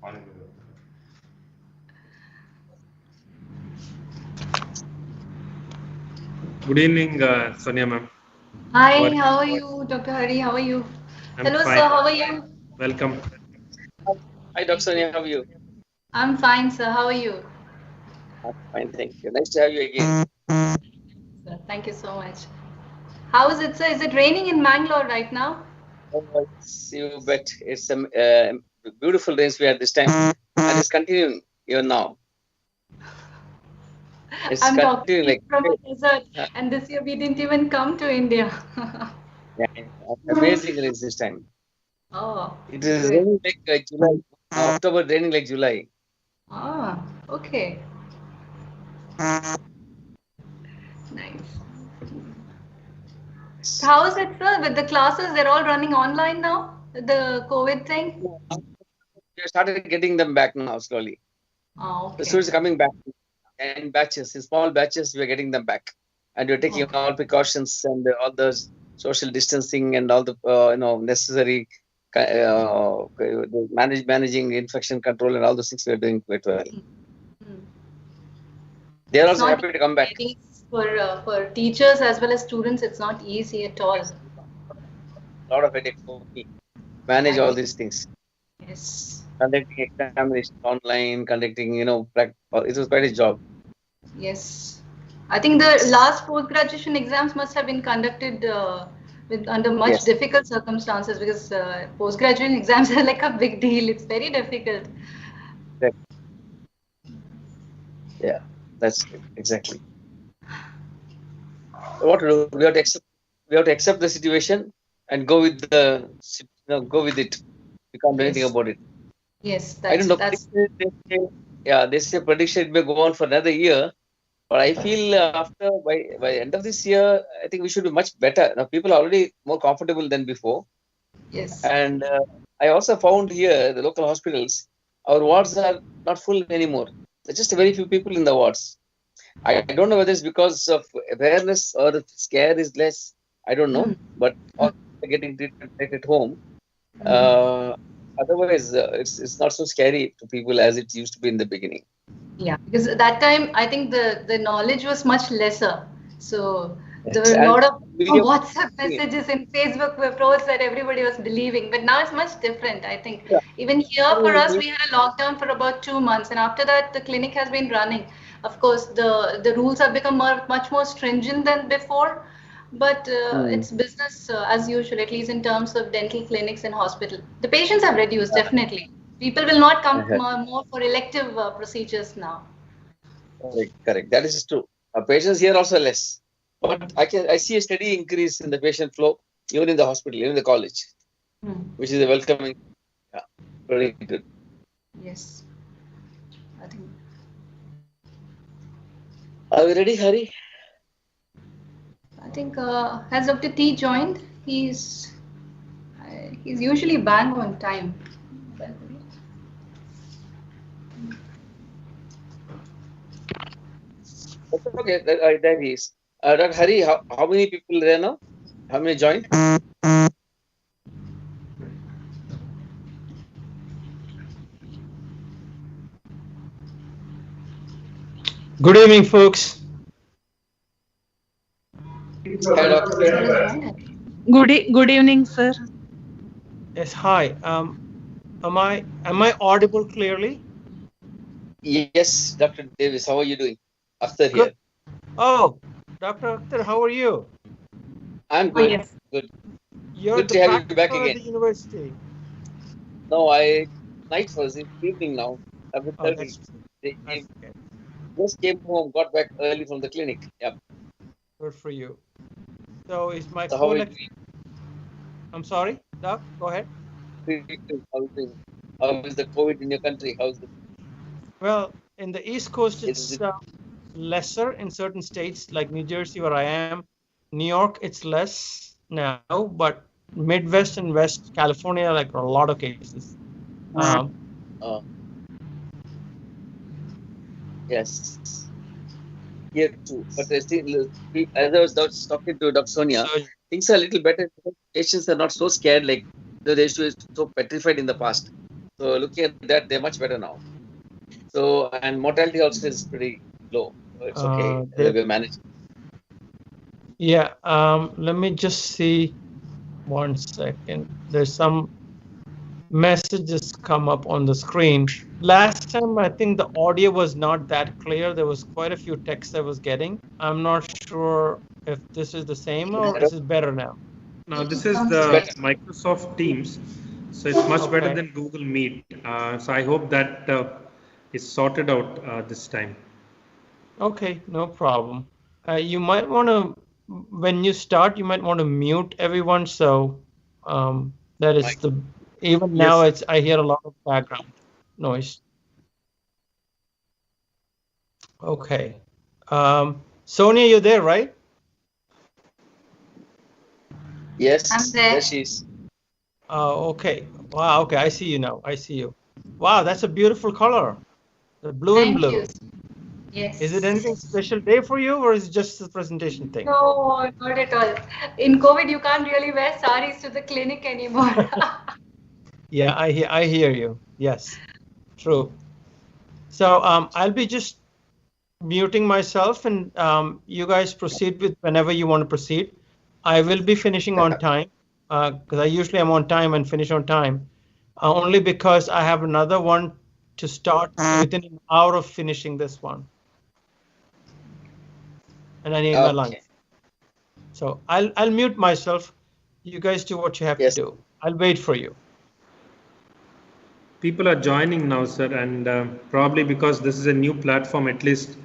Good evening, Sonia ma'am. Hi, how are you, Dr. Hari? How are you? I'm Hello, fine. sir. How are you? Welcome. Hi, Dr. Sonia, how are you? I'm fine, sir. How are you? I'm fine, thank you. Nice to have you again. Sir, thank you so much. How is it, sir? Is it raining in Mangalore right now? You bet. It's some beautiful rains we had this time, and it's continuing even now. It's I'm talking continuing to you like from a desert, uh, and this year we didn't even come to India. yeah, amazing rains this time. Oh, It is great. raining like July, October raining like July. Ah, okay. Nice. So Yes. how is it, sir? With the classes, they're all running online now? The COVID thing? We have started getting them back now slowly. Oh, The okay. students are coming back in batches, in small batches. We are getting them back, and we're taking Okay. all precautions and all the social distancing and all the necessary managing infection control and all those things we are doing quite well. Hmm. They are It's also not happy to come back. easy for teachers as well as students. It's not easy at all. A lot of headache for me. Manage I all think these things. yes, Conducting examinations online, conducting, it was quite a job. yes. I think the last post-graduation exams must have been conducted with under much Yes. difficult circumstances because post-graduation exams are like a big deal. It's very difficult. That, yeah. That's it. Exactly. What to do? We have to accept the situation and go with go with it. We can't do anything Yes, about it. yes. I don't That's know. that's They say prediction it may go on for another year. But I feel after by the end of this year, I think we should be much better. Now people are already more comfortable than before, yes. and I also found here the local hospitals, our wards are not full anymore. There's just very few people in the wards. I don't know whether it's because of awareness or the scare is less. I don't know, Mm, but mm, all are getting treated right at home. mm. Uh, Otherwise, it's not so scary to people as it used to be in the beginning. Yeah, because at that time I think the knowledge was much lesser. So there Yes, were a and lot of media. WhatsApp messages and Facebook reports that everybody was believing. But now it's much different. I think Yeah. even here for us, we had a lockdown for about 2 months, and after that, the clinic has been running. Of course, the rules have become much more stringent than before, but Hmm. it's business as usual, at least in terms of dental clinics and hospital. The patients have reduced definitely. People will not come more for elective procedures now. Correct, correct. That is true. Patients here also less, but I see a steady increase in the patient flow, even in the hospital, even in the college, Hmm. which is a welcoming. Yeah, very good. Yes, I think Are we ready, Hari? has Dr. T joined? He's usually bang on time. That's okay. That is. Dr. Hari, how many people there now? How many joined? Good evening, folks. Hi, Dr. Sir has joined. I think. Good evening, sir. Yes, hi. Am I audible clearly? Yes, Dr. Davis, how are you doing? Akhtar Good. here. Oh, Dr. Akhtar, how are you? I'm Oh, good. yes. Good. You're Good the to have you back practitioner again. at the university. No, night was it's evening now. 11:30. That's true. They I came, forget. just came home, got back early from the clinic. Yeah. Good for you. So is my So how are phone? you doing? I'm sorry, Doc. Go ahead. How is the COVID in your country? How's it? Well, in the East Coast, Is it's it lesser in certain states like New Jersey, where I am. New York, it's less now, but Midwest and West California, like a lot of cases. Um, uh, yes, here too. But I still, as I was talking to Dr. Sonia, so things are a little better. Patients are not so scared like they used to be so petrified in the past. So looking at that, they're much better now. So, and mortality also is pretty low. So it's okay. They'll manage. Yeah. Let me just see 1 second. There's some messages come up on the screen. Last time, I think the audio was not that clear. There was quite a few texts I was getting. I'm not sure if this is the same or is it better now? Now this is the Microsoft Teams, so it's much better than Google Meet. So I hope that is sorted out this time. Okay, no problem. You might want to, when you start, you might want to mute everyone. So that is the, even now it's, I hear a lot of background noise. Okay. Sonia, you're there, right? Yes, I'm there. there she is. Okay. Wow. Okay, I see you now. I see you. Wow, that's a beautiful color. The blue and blue. Thank you. Yes. Is it anything special day for you, or is it just the presentation thing? No, not at all. In COVID, you can't really wear saris to the clinic anymore. Yeah, I hear you. Yes, true. So I'll be just muting myself, and you guys proceed with whenever you want to proceed. I will be finishing on time because I usually am on time and finish on time. Only because I have another one to start within an hour of finishing this one. And I need my lunch. So I'll mute myself. You guys do what you have to do. I'll wait for you. People are joining now, sir, and probably because this is a new platform, at least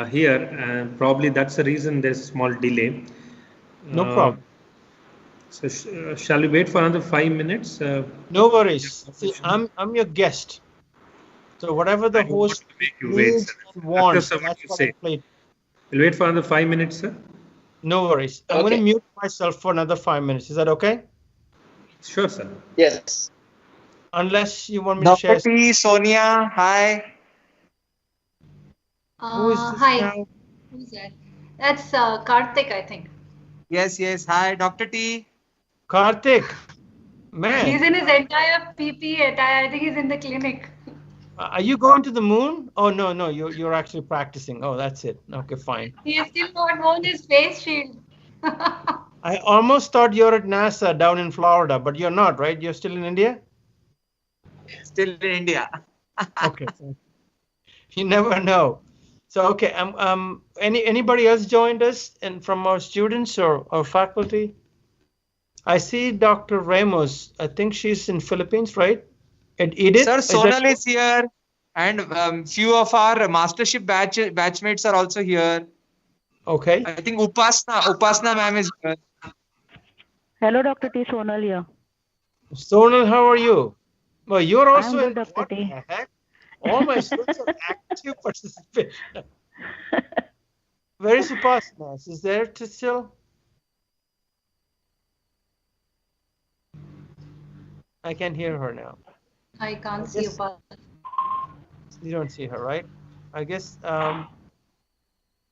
here, and probably that's the reason there's a small delay. No problem. So shall we wait for another 5 minutes? No worries. See, I'm your guest. So whatever the host needs and wants, that's what I played. We'll wait for another 5 minutes, sir. No worries. I'm going to mute myself for another 5 minutes. Is that okay? Sure, sir. Yes. Unless you want me to share. Dr. T, Sonia, hi. Who is this Hi. now? Who's that? That's Karthik, I think. Yes, yes. Hi, Dr. T. Karthik. Man. He's in his entire PPE attire. I think he's in the clinic. Are you going to the moon? Oh, no, you're actually practicing. Oh, that's it. Okay, fine. He has still not worn his face shield. I almost thought you're at NASA down in Florida, but you're not, right? You're still in India? Still in India. Okay. You never know. So, okay, anybody else joined us and from our students or faculty? I see Dr. Ramos. I think she's in Philippines, right? And Edith? Sir, Sonal is here, and few of our mastership batchmates are also here. Okay. I think Upasna ma'am is here. Hello, Dr. T. Sonal here. Sonal, how are you? Well, you're also I'm in good, Dr. what T. the heck? All my students are active participation. Where is Upasna? Is there still? I can hear her now. I can't see you. You don't see her, right? I guess,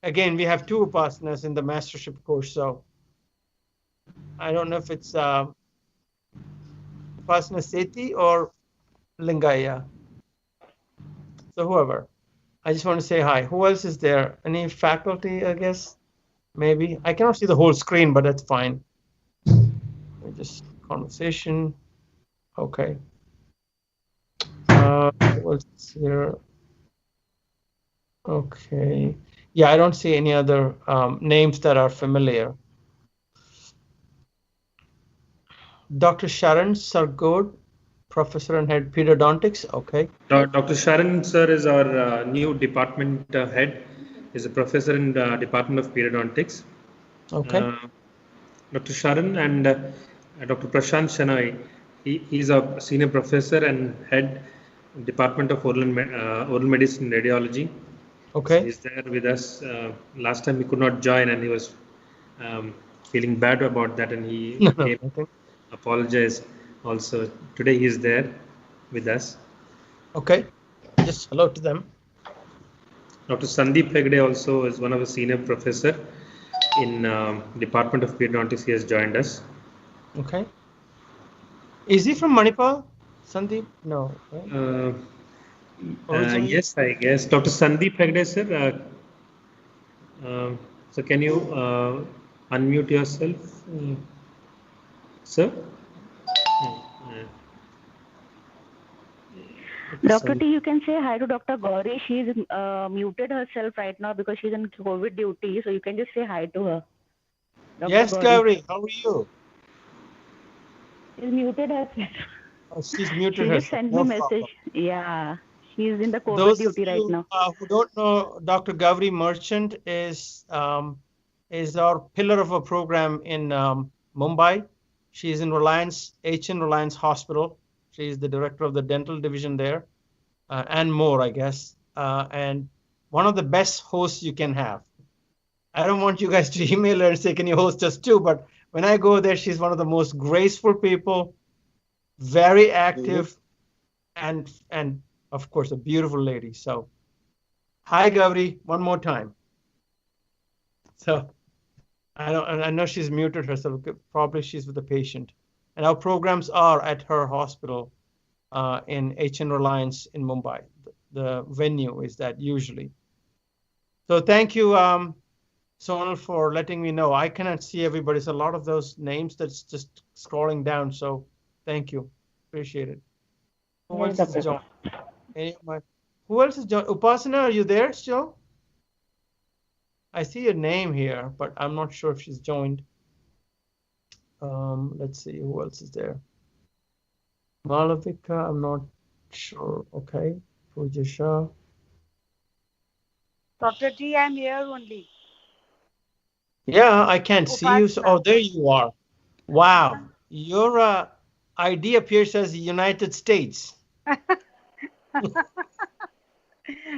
again, we have two Upasnas in the mastership course, so I don't know if it's Upasna Sethi or Lingaya. So whoever. I just want to say hi. Who else is there? Any faculty, I guess? Maybe. I cannot see the whole screen, but that's fine. Just conversation. Okay. What's here? Okay. Yeah, I don't see any other names that are familiar. Dr. Sharon Sargod, Professor and Head Periodontics. Okay. Dr. Sharon, sir, is our new department head. He's a professor in the Department of Periodontics. Okay. Dr. Sharon and Dr. Prashant Shanai, he's a senior professor and head Department of Oral Medicine and Radiology. Okay. So he's there with us. Last time he could not join and he was feeling bad about that, and he apologized also. Today he is there with us. Okay. Just hello to them. Dr. Sandeep Hegde also is one of the senior professor in Department of Periodontics. He has joined us. Okay. Is he from Manipal? Sandeep? No. Right? Yes, I guess. Dr. Sandeep Hegde, sir. So can you unmute yourself, sir? Dr. T, you can say hi to Dr. Gauri. She's muted herself right now because she's in COVID duty. So you can just say hi to her. Dr. Yes, Gauri, how are you? She's muted herself. Oh, she's muted She just herself. sent No me message. problem. Yeah, she's in the COVID Those of duty right you now. who don't know, Dr. Gauri Merchant is our pillar of a program in Mumbai. She's in Reliance Hospital. She's the director of the dental division there, and more, I guess. And one of the best hosts you can have. I don't want you guys to email her and say, "Can you host us too?" But when I go there, she's one of the most graceful people, very active, and of course a beautiful lady. So, hi Gauri, one more time. So I know she's muted herself. Probably she's with a patient. And our programs are at her hospital in HN Reliance in Mumbai. The venue is that usually. So thank you, Sonal, for letting me know. I cannot see everybody. It's a lot of those names that's just scrolling down. So thank you. Appreciate it. Who else is joined? Who else is joined? Upasana, are you there still? I see your name here, but I'm not sure if she's joined. Let's see who else is there. Malavika, I'm not sure. Okay. Pujasha. Dr. T, I'm here only. Yeah, I can't see you. So, oh, there you are. Wow. Your ID appears as United States.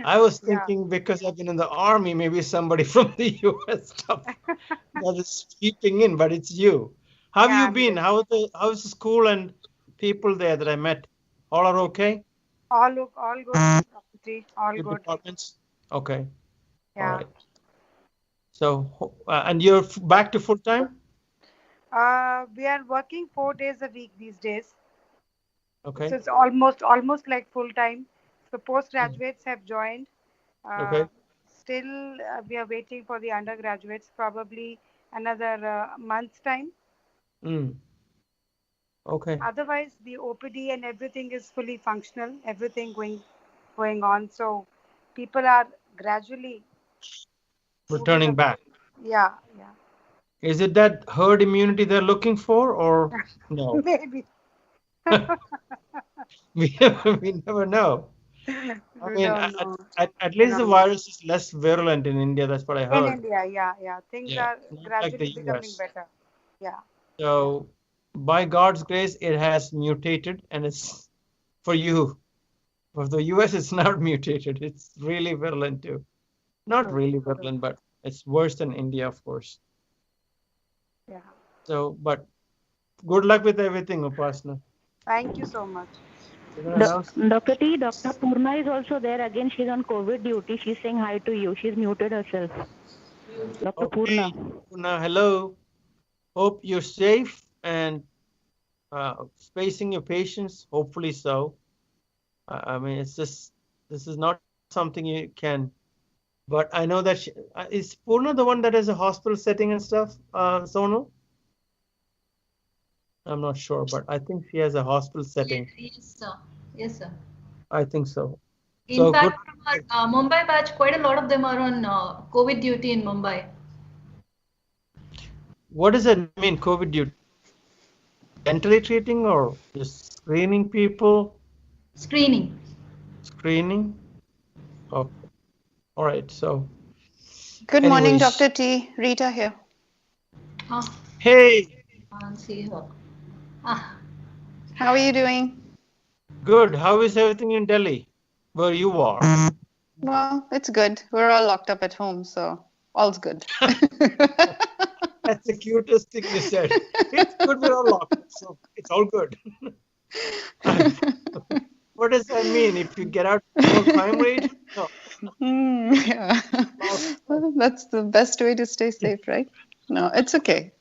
I was thinking because I've been in the army, maybe somebody from the US stuff that is peeping in, but it's you. How have you been? How's the school and people there that I met? All are okay? All good, Dr. T. All good. Departments? Okay. Yeah. All right. So, and you're back to full time? We are working 4 days a week these days. Okay. So it's almost like full time. So postgraduates have joined. Okay. Still, we are waiting for the undergraduates. Probably another month's time. Okay. Otherwise, the OPD and everything is fully functional. Everything going on. So people are gradually Returning back. Yeah. Is it that herd immunity they're looking for, or no? Maybe. we never know. I mean, at least the virus is less virulent in India. That's what I heard. In India, yeah. Things are gradually becoming better. Yeah. So, by God's grace, it has mutated, and it's for you. For the US, it's not mutated. It's really virulent too. Not really virulent, but it's worse than India, of course. Yeah. So, but good luck with everything, Upasana. Thank you so much. Dr. T, Dr. Purna is also there. Again, she's on COVID duty. She's saying hi to you. She's muted herself. Dr. Purna. Purna, hello. Hope you're safe and spacing your patients. Hopefully so. I mean, it's just, this is not something you can, but I know that is Purna the one that has a hospital setting and stuff, Sonal? I'm not sure, but I think she has a hospital setting. Yes, sir. I think so. In fact, our Mumbai batch, quite a lot of them are on COVID duty in Mumbai. What does that mean, COVID duty? Mentally treating or just screening people? Screening. Oh, all right. So. Good morning, Dr. T. Rita here. Hey. Can't see her. How are you doing? Good. How is everything in Delhi, where you are? Well, it's good. We're all locked up at home, so all's good. That's the cutest thing you said. It's good, we're all locked up, so it's all good. What does that mean? If you get out more crime rate? No. Yeah. Well, that's the best way to stay safe, right? No, it's okay.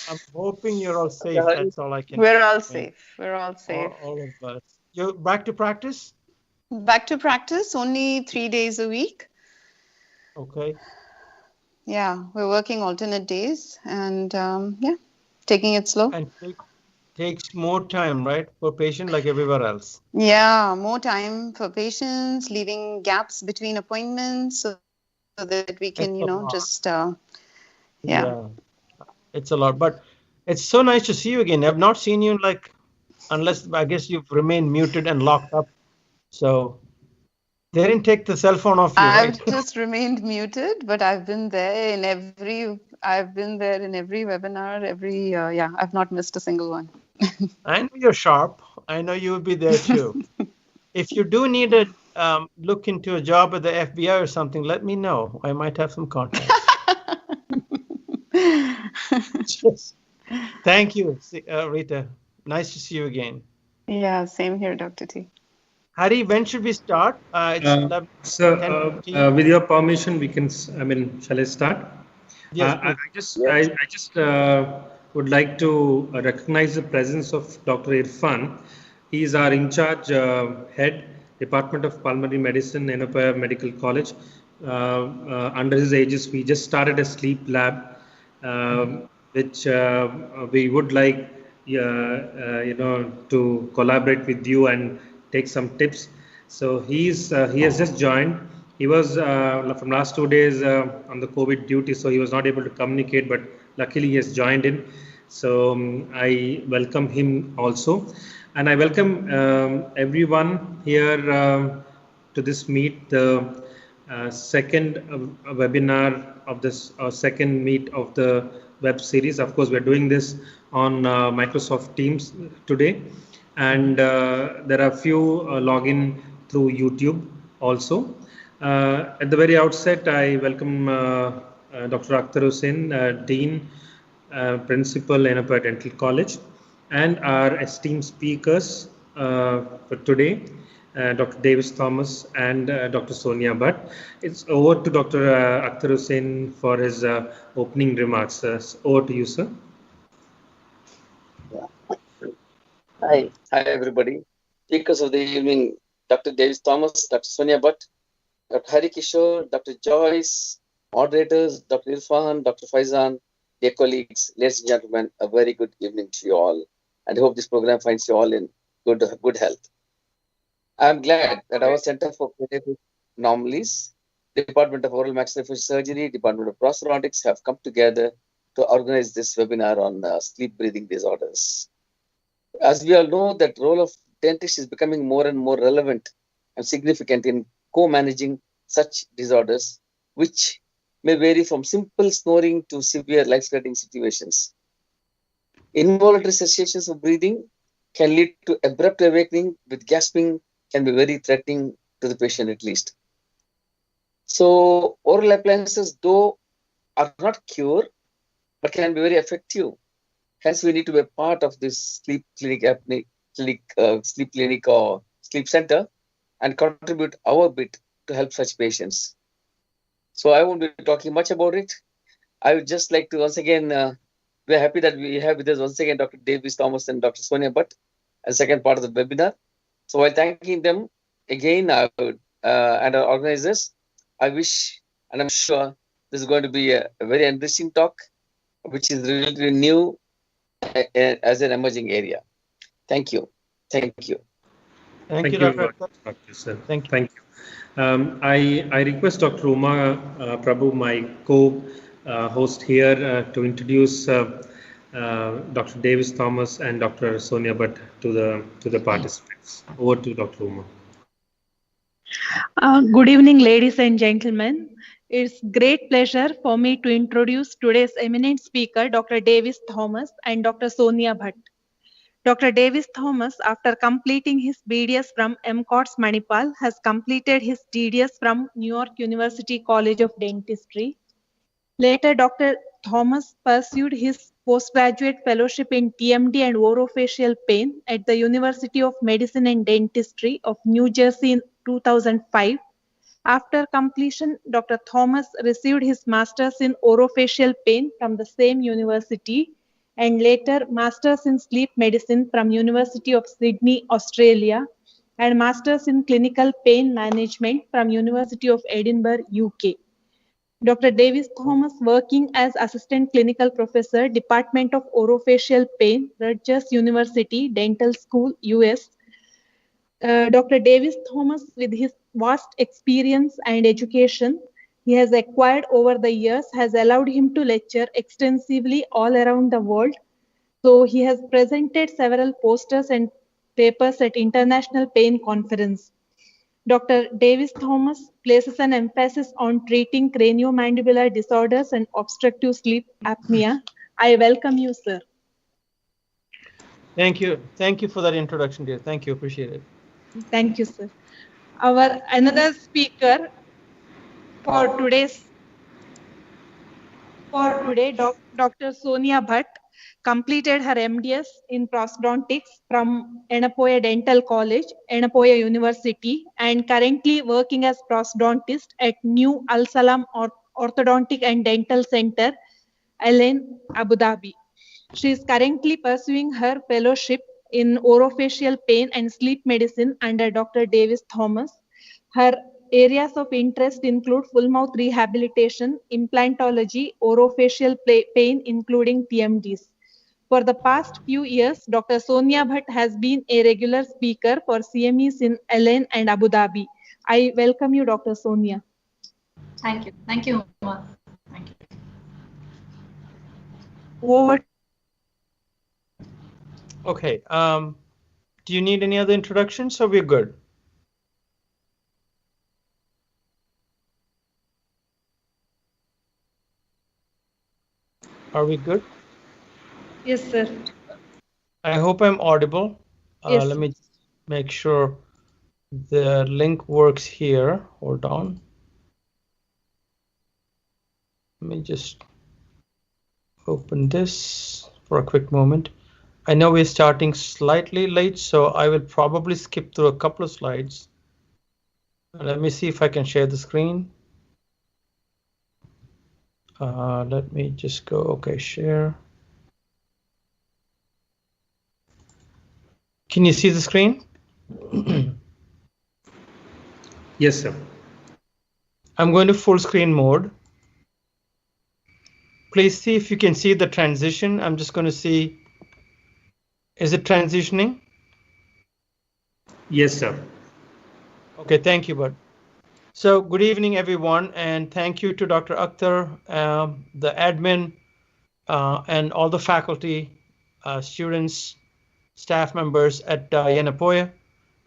I'm hoping you're all safe. Okay, That's all I can. We're all And safe. We're all safe. all of us. You're back to practice? Back to practice, only 3 days a week. Okay. Yeah, we're working alternate days and yeah, taking it slow. And takes more time, right, for patient like everywhere else. Yeah, more time for patients, leaving gaps between appointments so that we can, It's a lot. just, Yeah, it's a lot. But it's so nice to see you again. I've not seen you like, unless I guess you've remained muted and locked up. So they didn't take the cell phone off you, right? I've just remained muted, but I've been there in every webinar, yeah, I've not missed a single one. I know you're sharp. I know you'll be there too. If you do need a look into a job at the FBI or something, let me know. I might have some contacts. Just, thank you, Rita. Nice to see you again. Yeah, same here, Dr. T. Harry, when should we start? It's 11, So, 10:15. with your permission, we can. Shall I start? Yes, I please. just would like to recognize the presence of Dr. Irfan. He is our in charge head, Department of Pulmonary Medicine, Yenepoya Medical College. Under his aegis, we just started a sleep lab, which we would like to collaborate with you and take some tips. So he has just joined. He was from last 2 days on the COVID duty, so he was not able to communicate, but luckily he has joined in. So I welcome him also, and I welcome everyone here to this meet, the second webinar of this second meet of the web series. Of course, we're doing this on Microsoft Teams today, and there are few login through YouTube also. At the very outset, I welcome Dr. Akhtar Hussain, Dean, Principal, Yenepoya Dental College, and our esteemed speakers for today, Dr. Davis Thomas and Dr. Sonia Bhatt. It's over to Dr. Akhtar Hussain for his opening remarks. Over to you, sir. Hi everybody. Speakers of the evening, Dr. Davis Thomas, Dr. Sonia Bhatt, Dr. Hari Kishore, Dr. Joyce, moderators, Dr. Irfan, Dr. Faizan, dear colleagues, ladies and gentlemen, a very good evening to you all. And I hope this program finds you all in good health. I'm glad that our Center for Cognitive Anomalies, Department of Oral Maxillofacial Surgery, Department of Prosthodontics have come together to organize this webinar on sleep breathing disorders. As we all know, that role of dentist is becoming more and more relevant and significant in co-managing such disorders, which may vary from simple snoring to severe life-threatening situations. Involuntary cessations of breathing can lead to abrupt awakening, with gasping can be very threatening to the patient at least. So oral appliances, though, are not cure, but can be very effective. Hence, we need to be a part of this sleep clinic, sleep clinic or sleep center and contribute our bit to help such patients. So I won't be talking much about it. I would just like to once again, we're happy that we have with us once again Dr. Davis Thomas and Dr. Sonia Bhatt as second part of the webinar. So while thanking them again and our organizers, I wish and I'm sure this is going to be a very enriching talk, which is relatively new as an emerging area. Thank you. Thank you. Thank you, Dr. Sir. Thank you. I request Dr. Uma Prabhu, my co-host here, to introduce Dr. Davis Thomas and Dr. Sonia Bhatt to the participants. Over to Dr. Uma. Good evening, ladies and gentlemen. It's great pleasure for me to introduce today's eminent speaker, Dr. Davis Thomas and Dr. Sonia Bhatt. Dr. Davis Thomas, after completing his BDS from MCOTS Manipal, has completed his DDS from New York University College of Dentistry. Later, Dr. Thomas pursued his postgraduate fellowship in TMD and orofacial pain at the University of Medicine and Dentistry of New Jersey in 2005. After completion, Dr. Thomas received his master's in orofacial pain from the same university and later Masters in Sleep Medicine from University of Sydney, Australia, and Masters in Clinical Pain Management from University of Edinburgh, UK. Dr. Davis Thomas working as Assistant Clinical Professor, Department of Orofacial Pain, Rutgers University, Dental School, US. Dr. Davis Thomas, with his vast experience and education he has acquired over the years, has allowed him to lecture extensively all around the world. So he has presented several posters and papers at international pain conference. Dr. Davis Thomas places an emphasis on treating craniomandibular disorders and obstructive sleep apnea. I welcome you, sir. Thank you. Thank you for that introduction, dear. Thank you. Appreciate it. Thank you, sir. Our another speaker for today, Dr. Sonia Bhatt completed her MDS in prosthodontics from Yenepoya Dental College, Yenepoya University, and currently working as prosthodontist at New Al Salam Orthodontic and Dental Center, Alain, Abu Dhabi. She is currently pursuing her fellowship in orofacial pain and sleep medicine under Dr. Davis Thomas. Her areas of interest include full mouth rehabilitation, implantology, orofacial pain, including PMDs. For the past few years, Dr. Sonia Bhatt has been a regular speaker for CMEs in Alain and Abu Dhabi. I welcome you, Dr. Sonia. Thank you. Thank you, Uma. Thank you. Over. Okay. Do you need any other introductions, or we're good? Are we good? Yes, sir. I hope I'm audible. Yes. Let me make sure the link works here. Hold on. Let me just open this for a quick moment. I know we're starting slightly late, so I will probably skip through a couple of slides. Let me see if I can share the screen. Let me just go, okay, share. Can you see the screen? Yes, sir. I'm going to full screen mode. Please see if you can see the transition. I'm just going to see, is it transitioning? Yes, sir. Okay, thank you, bud. So good evening, everyone, and thank you to Dr. Akhtar, the admin, and all the faculty, students, staff members at Yenepoya.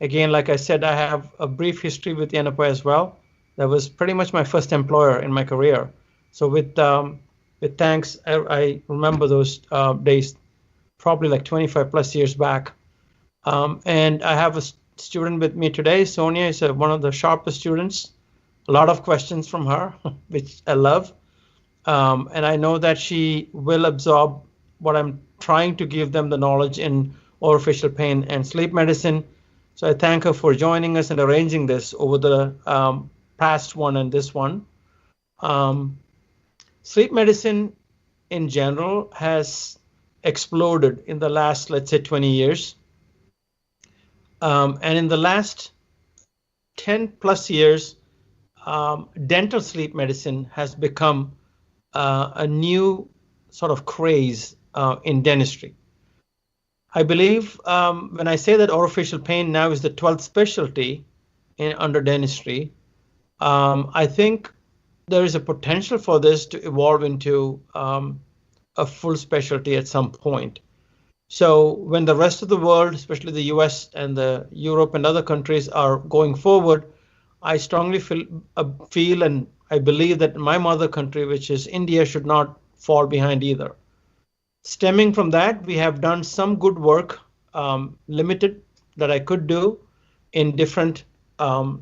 Again, like I said, I have a brief history with Yenepoya as well. That was pretty much my first employer in my career. So with thanks, I remember those days, probably like 25 plus years back. And I have a student with me today. Sonia is one of the sharpest students. A lot of questions from her, which I love. And I know that she will absorb what I'm trying to give them, the knowledge in orofacial pain and sleep medicine. So I thank her for joining us and arranging this over the past one and this one. Sleep medicine in general has exploded in the last, let's say, 20 years. And in the last 10 plus years, dental sleep medicine has become a new sort of craze in dentistry. I believe when I say that orofacial pain now is the 12th specialty under dentistry, I think there is a potential for this to evolve into a full specialty at some point. So when the rest of the world, especially the US and the Europe and other countries, are going forward, I strongly feel and I believe that my mother country, which is India, should not fall behind either. Stemming from that, we have done some good work, limited, that I could do in different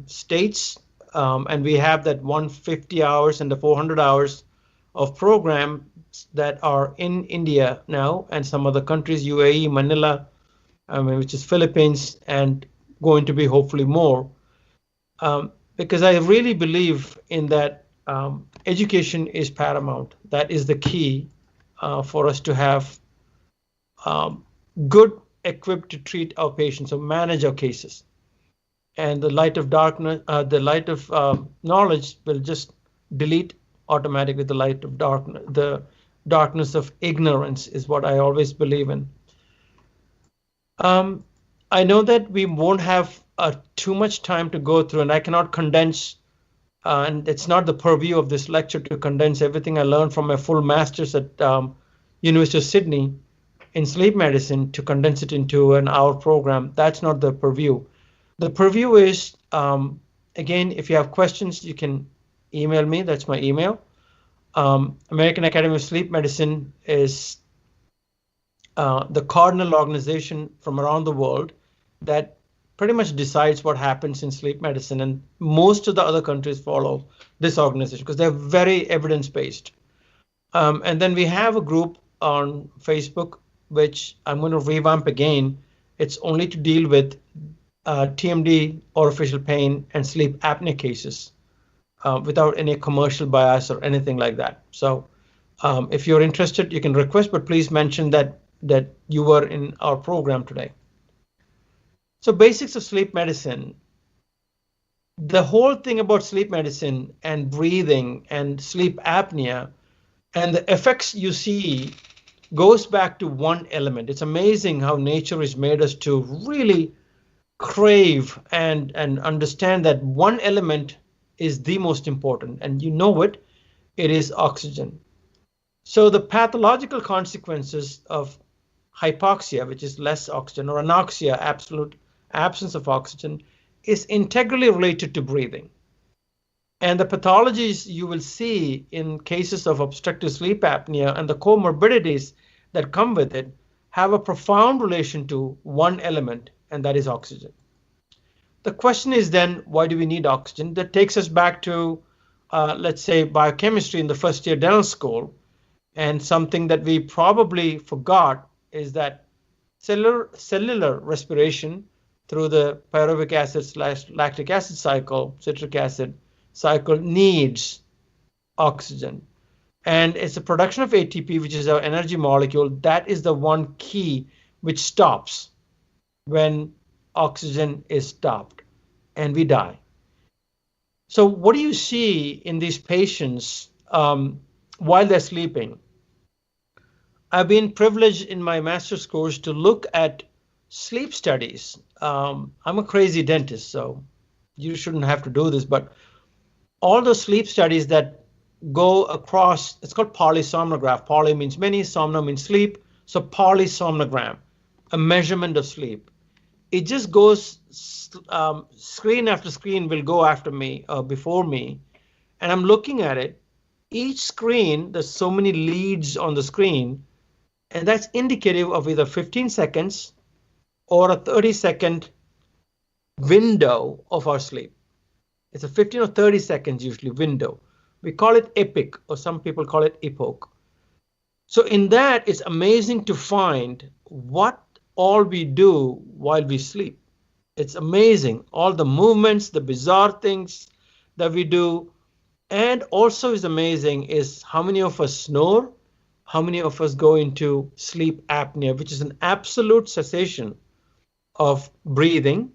states. And we have that 150 hours and the 400 hours of programs that are in India now and some other countries, UAE, Manila, which is Philippines, and going to be hopefully more. Because I really believe in that education is paramount. That is the key for us to have good equipped to treat our patients or manage our cases. And the light of darkness, the light of knowledge will just delete automatically the light of darkness. The darkness of ignorance is what I always believe in. I know that we won't have too much time to go through, and I cannot condense, and it's not the purview of this lecture to condense everything I learned from my full master's at University of Sydney in sleep medicine to condense it into an hour program. That's not the purview. The purview is, again, if you have questions, you can email me. That's my email. American Academy of Sleep Medicine is the cardinal organization from around the world that pretty much decides what happens in sleep medicine. And most of the other countries follow this organization because they're very evidence-based. And then we have a group on Facebook, which I'm going to revamp again. It's only to deal with TMD, orificial pain, and sleep apnea cases without any commercial bias or anything like that. So if you're interested, you can request, but please mention that you were in our program today. So basics of sleep medicine. The whole thing about sleep medicine and breathing and sleep apnea and the effects you see goes back to one element. It's amazing how nature has made us to really crave and understand that one element is the most important, and you know it is oxygen. So the pathological consequences of hypoxia, which is less oxygen, or anoxia, absolute absence of oxygen, is integrally related to breathing. And the pathologies you will see in cases of obstructive sleep apnea and the comorbidities that come with it have a profound relation to one element, and that is oxygen. The question is then, why do we need oxygen? That takes us back to, let's say, biochemistry in the first year dental school. And something that we probably forgot is that cellular respiration through the pyruvic acid/lactic acid cycle, citric acid cycle, needs oxygen. And it's the production of ATP, which is our energy molecule. That is the one key which stops when oxygen is stopped and we die. So what do you see in these patients while they're sleeping? I've been privileged in my master's course to look at sleep studies. I'm a crazy dentist, so you shouldn't have to do this, but all the sleep studies that go across, it's called polysomnograph. Poly means many, somno means sleep. So polysomnogram, a measurement of sleep. It just goes, screen after screen will go after me, before me, and I'm looking at it. Each screen, there's so many leads on the screen, and that's indicative of either 15 seconds or a 30-second window of our sleep. It's a 15 or 30 seconds usually window. We call it epic, or some people call it epoch. So in that, it's amazing to find what all we do while we sleep. It's amazing, all the movements, the bizarre things that we do. And also is amazing is how many of us snore, how many of us go into sleep apnea, which is an absolute cessation of breathing,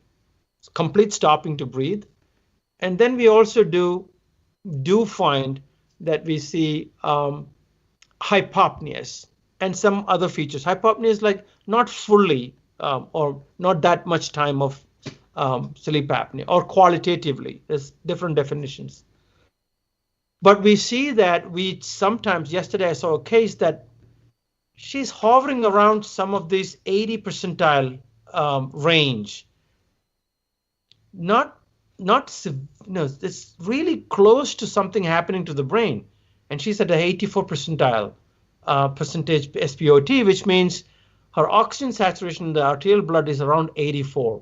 complete stopping to breathe. And then we also do find that we see hypopneas and some other features. Hypopnea is like not fully or not that much time of sleep apnea, or qualitatively. There's different definitions. But we see that we sometimes, yesterday I saw a case that she's hovering around some of these 80 percentile range. It's really close to something happening to the brain. And she's at an 84 percentile percentage SpO2, which means her oxygen saturation in the arterial blood is around 84.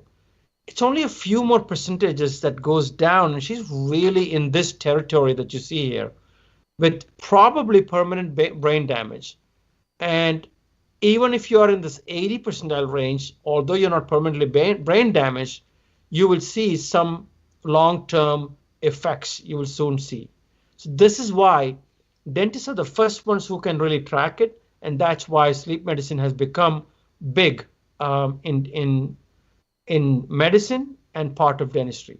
It's only a few more percentages that goes down, and she's really in this territory that you see here, with probably permanent brain damage. And even if you are in this 80 percentile range, although you're not permanently brain damaged, you will see some long-term effects you will soon see. So this is why dentists are the first ones who can really track it And that's why sleep medicine has become big in medicine and part of dentistry.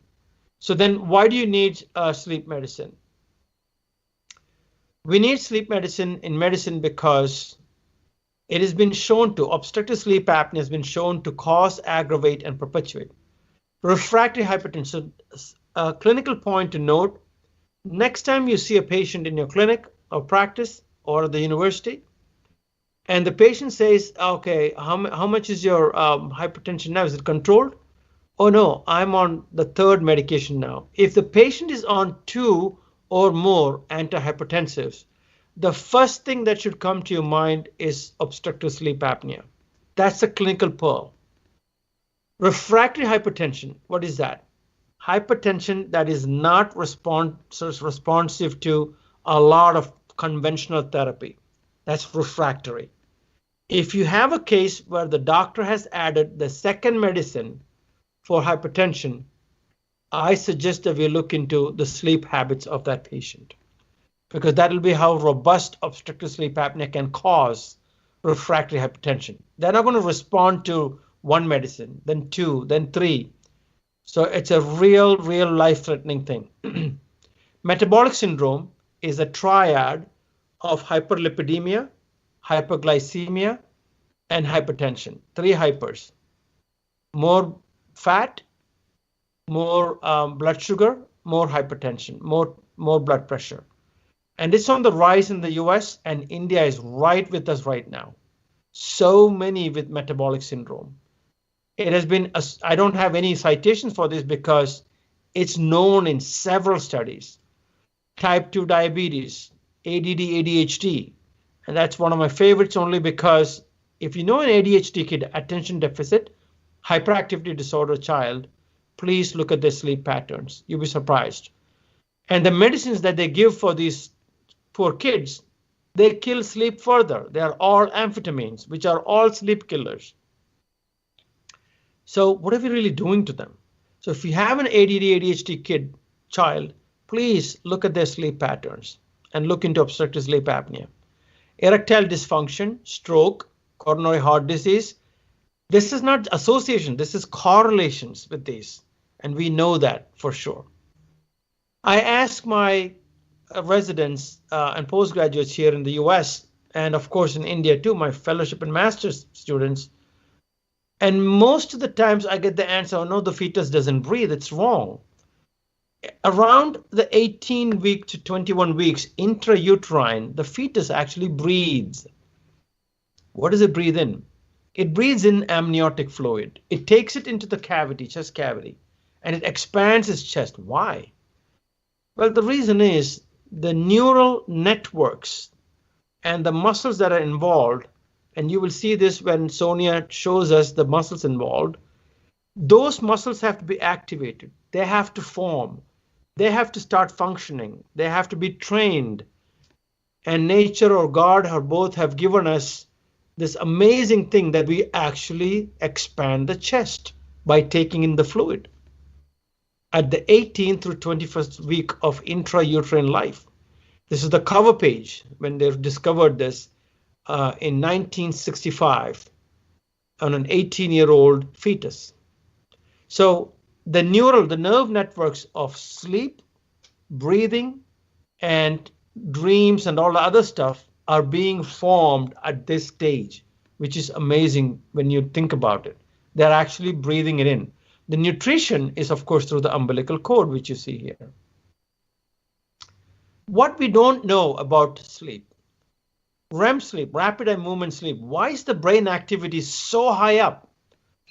So then why do you need sleep medicine? We need sleep medicine in medicine because it has been shown to, obstructive sleep apnea has been shown to cause, aggravate, and perpetuate refractory hypertension. A clinical point to note, next time you see a patient in your clinic or practice or the university, and the patient says, okay, how much is your hypertension now? Is it controlled? Oh no, I'm on the third medication now. If the patient is on 2 or more antihypertensives, the first thing that should come to your mind is obstructive sleep apnea. That's a clinical pearl. Refractory hypertension, what is that? Hypertension that is not responsive to a lot of conventional therapy. That's refractory. If you have a case where the doctor has added the second medicine for hypertension, I suggest that we look into the sleep habits of that patient, because that will be how robust obstructive sleep apnea can cause refractory hypertension. They're not going to respond to one medicine, then 2, then 3. So it's a real life-threatening thing. Metabolic syndrome is a triad of hyperlipidemia, hyperglycemia, and hypertension. 3 hypers. More fat, more blood sugar, more hypertension, more blood pressure. And it's on the rise in the US, and India is right with us right now. So many with metabolic syndrome. It has been, I don't have any citations for this because it's known in several studies. Type 2 diabetes, ADD, ADHD. And that's one of my favorites only because if you know an ADHD kid, attention deficit, hyperactivity disorder child, please look at their sleep patterns. You'll be surprised. And the medicines that they give for these poor kids, they kill sleep further. They are all amphetamines, which are all sleep killers. So what are we really doing to them? So if you have an ADD, ADHD kid, child, please look at their sleep patterns and look into obstructive sleep apnea. Erectile dysfunction, stroke, coronary heart disease. This is not association, this is correlations with these. And we know that for sure. I ask my residents and postgraduates here in the US, and of course in India too, my fellowship and master's students, and most of the times I get the answer, oh no, the fetus doesn't breathe, it's wrong. Around the 18 week to 21 weeks intrauterine, the fetus actually breathes. What does it breathe in? It breathes in amniotic fluid. It takes it into the cavity, chest cavity, and it expands its chest. Why? Well, the reason is the neural networks and the muscles that are involved, and you will see this when Sonia shows us the muscles involved, those muscles have to be activated. They have to form. They have to start functioning. They have to be trained. And nature or God or both have given us this amazing thing that we actually expand the chest by taking in the fluid at the 18th through 21st week of intrauterine life. This is the cover page when they discovered this in 1965 on an 18-year-old fetus. So the nerve networks of sleep, breathing, and dreams and all the other stuff are being formed at this stage, which is amazing when you think about it. They're actually breathing it in. The nutrition is, of course, through the umbilical cord, which you see here. What we don't know about sleep. REM sleep, rapid eye movement sleep. Why is the brain activity so high up?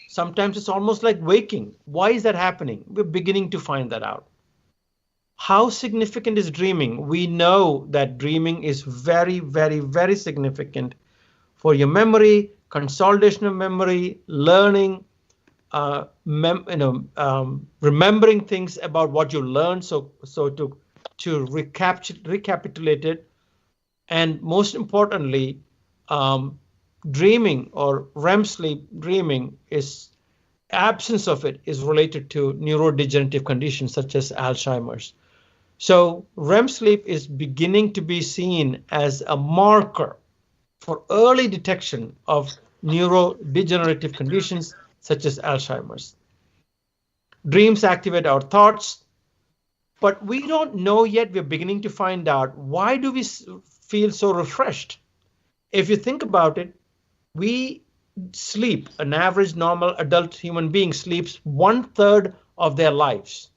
Sometimes it's almost like waking. Why is that happening? We're beginning to find that out. How significant is dreaming? We know that dreaming is very, very, very significant for your memory, consolidation of memory, learning, remembering things about what you learned. So to recapitulate it, and most importantly, dreaming or REM sleep dreaming is absence of it is related to neurodegenerative conditions such as Alzheimer's. So REM sleep is beginning to be seen as a marker for early detection of neurodegenerative conditions such as Alzheimer's. Dreams activate our thoughts, but we don't know yet. We're beginning to find out, why do we feel so refreshed? If you think about it, we sleep, an average normal adult human being sleeps 1/3 of their lives.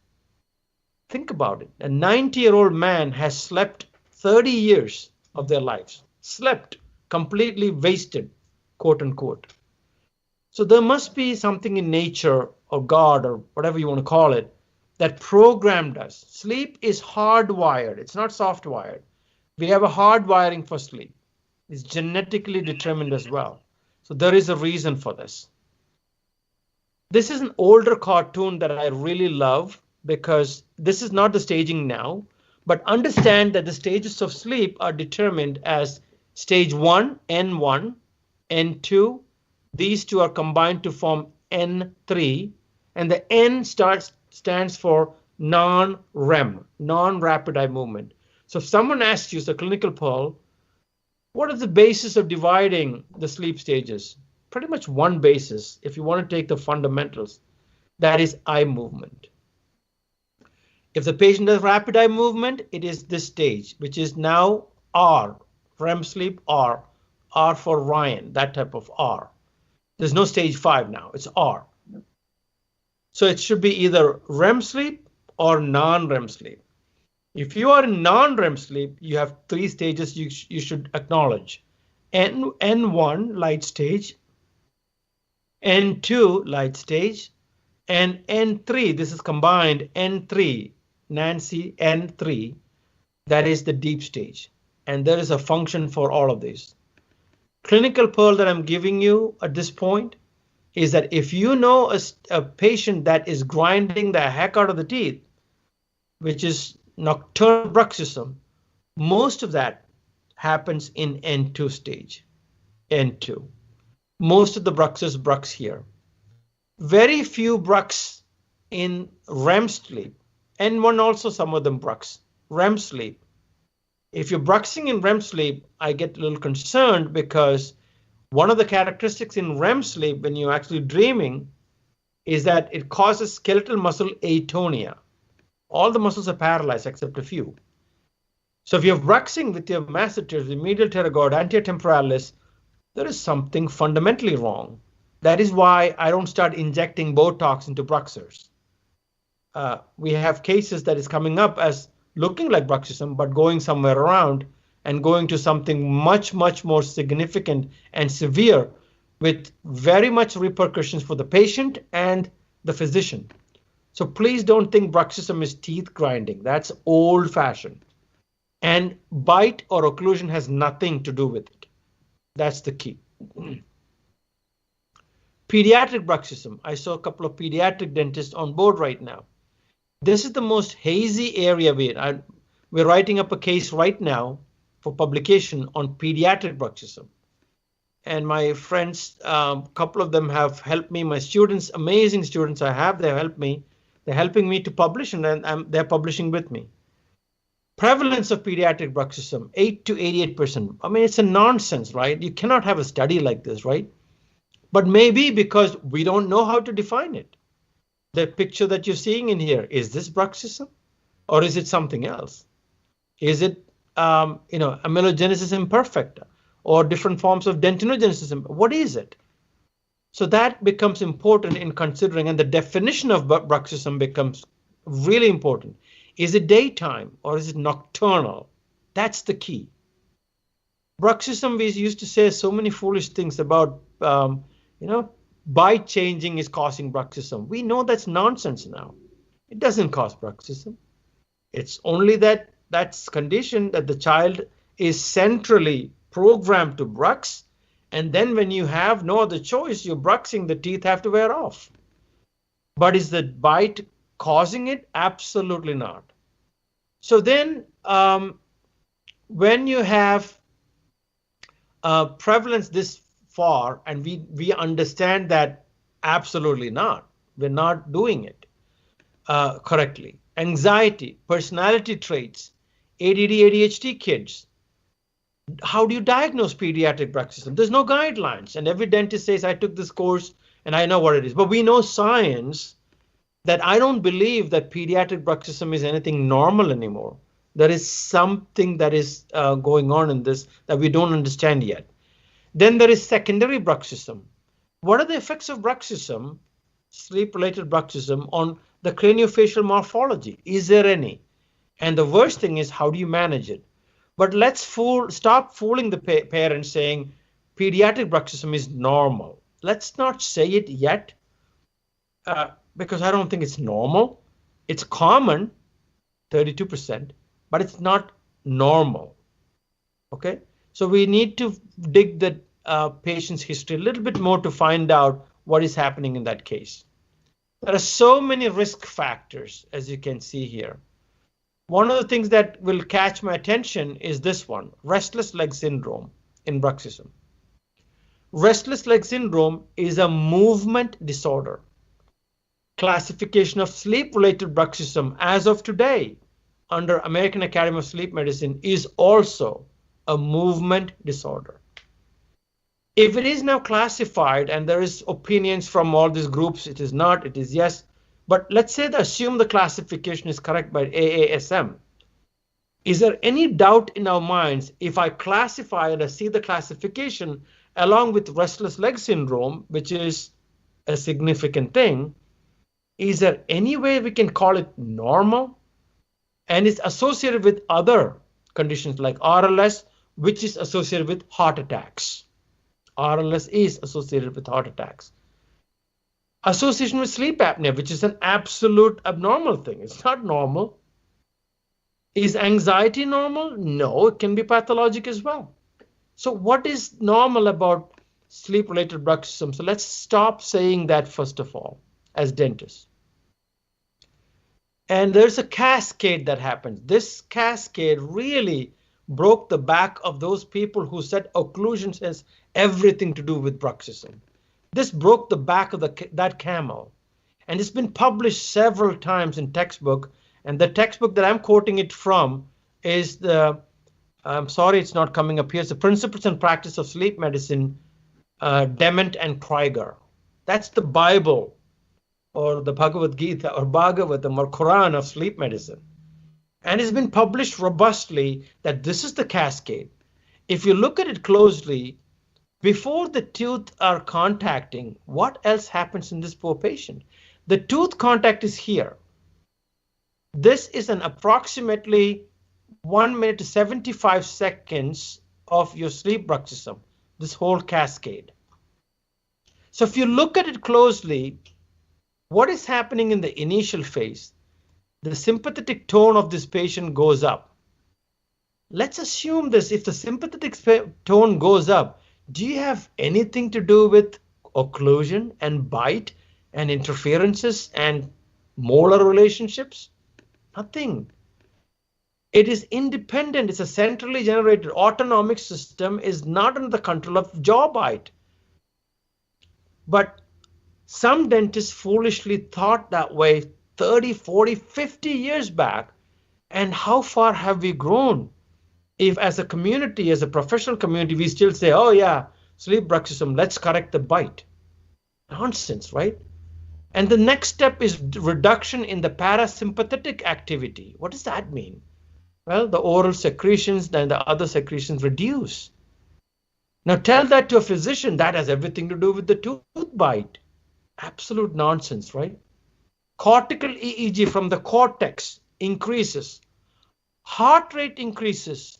Think about it. A 90-year-old man has slept 30 years of their lives, slept, completely wasted, quote unquote. So there must be something in nature or God or whatever you want to call it that programmed us. Sleep is hardwired. It's not soft wired. We have a hard wiring for sleep. It's genetically determined as well. So there is a reason for this. This is an older cartoon that I really love because this is not the staging now, but understand that the stages of sleep are determined as stage 1, N1, N2. These two are combined to form N3, and the N stands for non-REM, non-rapid eye movement. So if someone asks you, it's a clinical poll, what is the basis of dividing the sleep stages? Pretty much one basis, if you want to take the fundamentals, that is eye movement. If the patient has rapid eye movement, it is this stage, which is now R, REM sleep R, R for Ryan, that type of R. There's no stage 5 now, it's R. So it should be either REM sleep or non-REM sleep. If you are in non-REM sleep, you have 3 stages you should acknowledge. N1, light stage, N2, light stage, and N3, this is combined, N3, Nancy, N3, that is the deep stage. And there is a function for all of these. Clinical pearl that I'm giving you at this point is that if you know a patient that is grinding the heck out of the teeth, which is nocturnal bruxism, most of that happens in N2 stage, N2. Most of the bruxers brux here. Very few brux in REM sleep. N1 also some of them brux. REM sleep. If you're bruxing in REM sleep, I get a little concerned because one of the characteristics in REM sleep when you're actually dreaming is that it causes skeletal muscle atonia. All the muscles are paralyzed except a few. So if you're bruxing with your masseters, the medial pterygoid, anterior temporalis, there is something fundamentally wrong. That is why I don't start injecting Botox into bruxers. We have cases that is coming up as looking like bruxism, but going somewhere around and going to something much, much more significant and severe with very much repercussions for the patient and the physician. So please don't think bruxism is teeth grinding. That's old fashioned. And bite or occlusion has nothing to do with it. That's the key. Pediatric bruxism. I saw a couple of pediatric dentists on board right now. This is the most hazy area we're writing up a case right now for publication on pediatric bruxism. And my friends, a couple of them have helped me. My students, amazing students I have, they've helped me. They're helping me to publish and then they're publishing with me. Prevalence of pediatric bruxism, 8 to 88%. I mean, it's a nonsense, right? You cannot have a study like this, right? But maybe because we don't know how to define it. The picture that you're seeing in here, is this bruxism or is it something else? Is it, amelogenesis imperfecta or different forms of dentinogenesis? What is it? So that becomes important in considering, and the definition of bruxism becomes really important. Is it daytime or is it nocturnal? That's the key. Bruxism, we used to say so many foolish things about, bite changing is causing bruxism. We know that's nonsense now. It doesn't cause bruxism. It's only that's condition that the child is centrally programmed to brux. And then when you have no other choice, you're bruxing, the teeth have to wear off. But is the bite causing it? Absolutely not. So then when you have prevalence this far, and we understand that absolutely not, we're not doing it correctly. Anxiety, personality traits, ADD, ADHD kids, How do you diagnose pediatric bruxism? There's no guidelines, and every dentist says, I took this course and I know what it is. But we know science that I don't believe that pediatric bruxism is anything normal anymore. There is something that is going on in this that we don't understand yet. Then there is secondary bruxism. What are the effects of bruxism, sleep-related bruxism, on the craniofacial morphology? Is there any? And the worst thing is, how do you manage it? But let's stop fooling the parents saying pediatric bruxism is normal. Let's not say it yet, because I don't think it's normal. It's common, 32%, but it's not normal. Okay, so we need to dig the patient's history a little bit more to find out what is happening in that case. There are so many risk factors, as you can see here. One of the things that will catch my attention is this one, restless leg syndrome in bruxism. Restless leg syndrome is a movement disorder. Classification of sleep-related bruxism as of today under American Academy of Sleep Medicine is also a movement disorder. If it is now classified, and there is opinions from all these groups, it is not, it is yes, but let's say assume the classification is correct by AASM. Is there any doubt in our minds if I classify and I see the classification along with restless leg syndrome, which is a significant thing, is there any way we can call it normal? And it's associated with other conditions like RLS, which is associated with heart attacks. RLS is associated with heart attacks. Association with sleep apnea, which is an absolute abnormal thing. It's not normal. Is anxiety normal? No, it can be pathologic as well. So what is normal about sleep-related bruxism? So let's stop saying that first of all, as dentists. And there's a cascade that happens. This cascade really broke the back of those people who said occlusion has everything to do with bruxism. This broke the back of that camel. And it's been published several times in textbook. And the textbook that I'm quoting it from is I'm sorry it's not coming up here, it's the Principles and Practice of Sleep Medicine, Dement and Krieger. That's the Bible, or the Bhagavad Gita, or Bhagavatam, or Quran of sleep medicine. And it's been published robustly that this is the cascade. If you look at it closely, before the tooth are contacting, what else happens in this poor patient? The tooth contact is here. This is an approximately 1 minute to 75 seconds of your sleep bruxism, this whole cascade. So if you look at it closely, what is happening in the initial phase? The sympathetic tone of this patient goes up. Let's assume this, if the sympathetic tone goes up, do you have anything to do with occlusion and bite and interferences and molar relationships? Nothing. It is independent. It's a centrally generated autonomic system, is not under the control of jaw bite. But some dentists foolishly thought that way 30, 40, 50 years back. And how far have we grown? If as a community, as a professional community, we still say, oh yeah, sleep bruxism, let's correct the bite. Nonsense, right? And the next step is reduction in the parasympathetic activity. What does that mean? Well, the oral secretions and the other secretions reduce. Now tell that to a physician, that has everything to do with the tooth bite. Absolute nonsense, right? Cortical EEG from the cortex increases. Heart rate increases.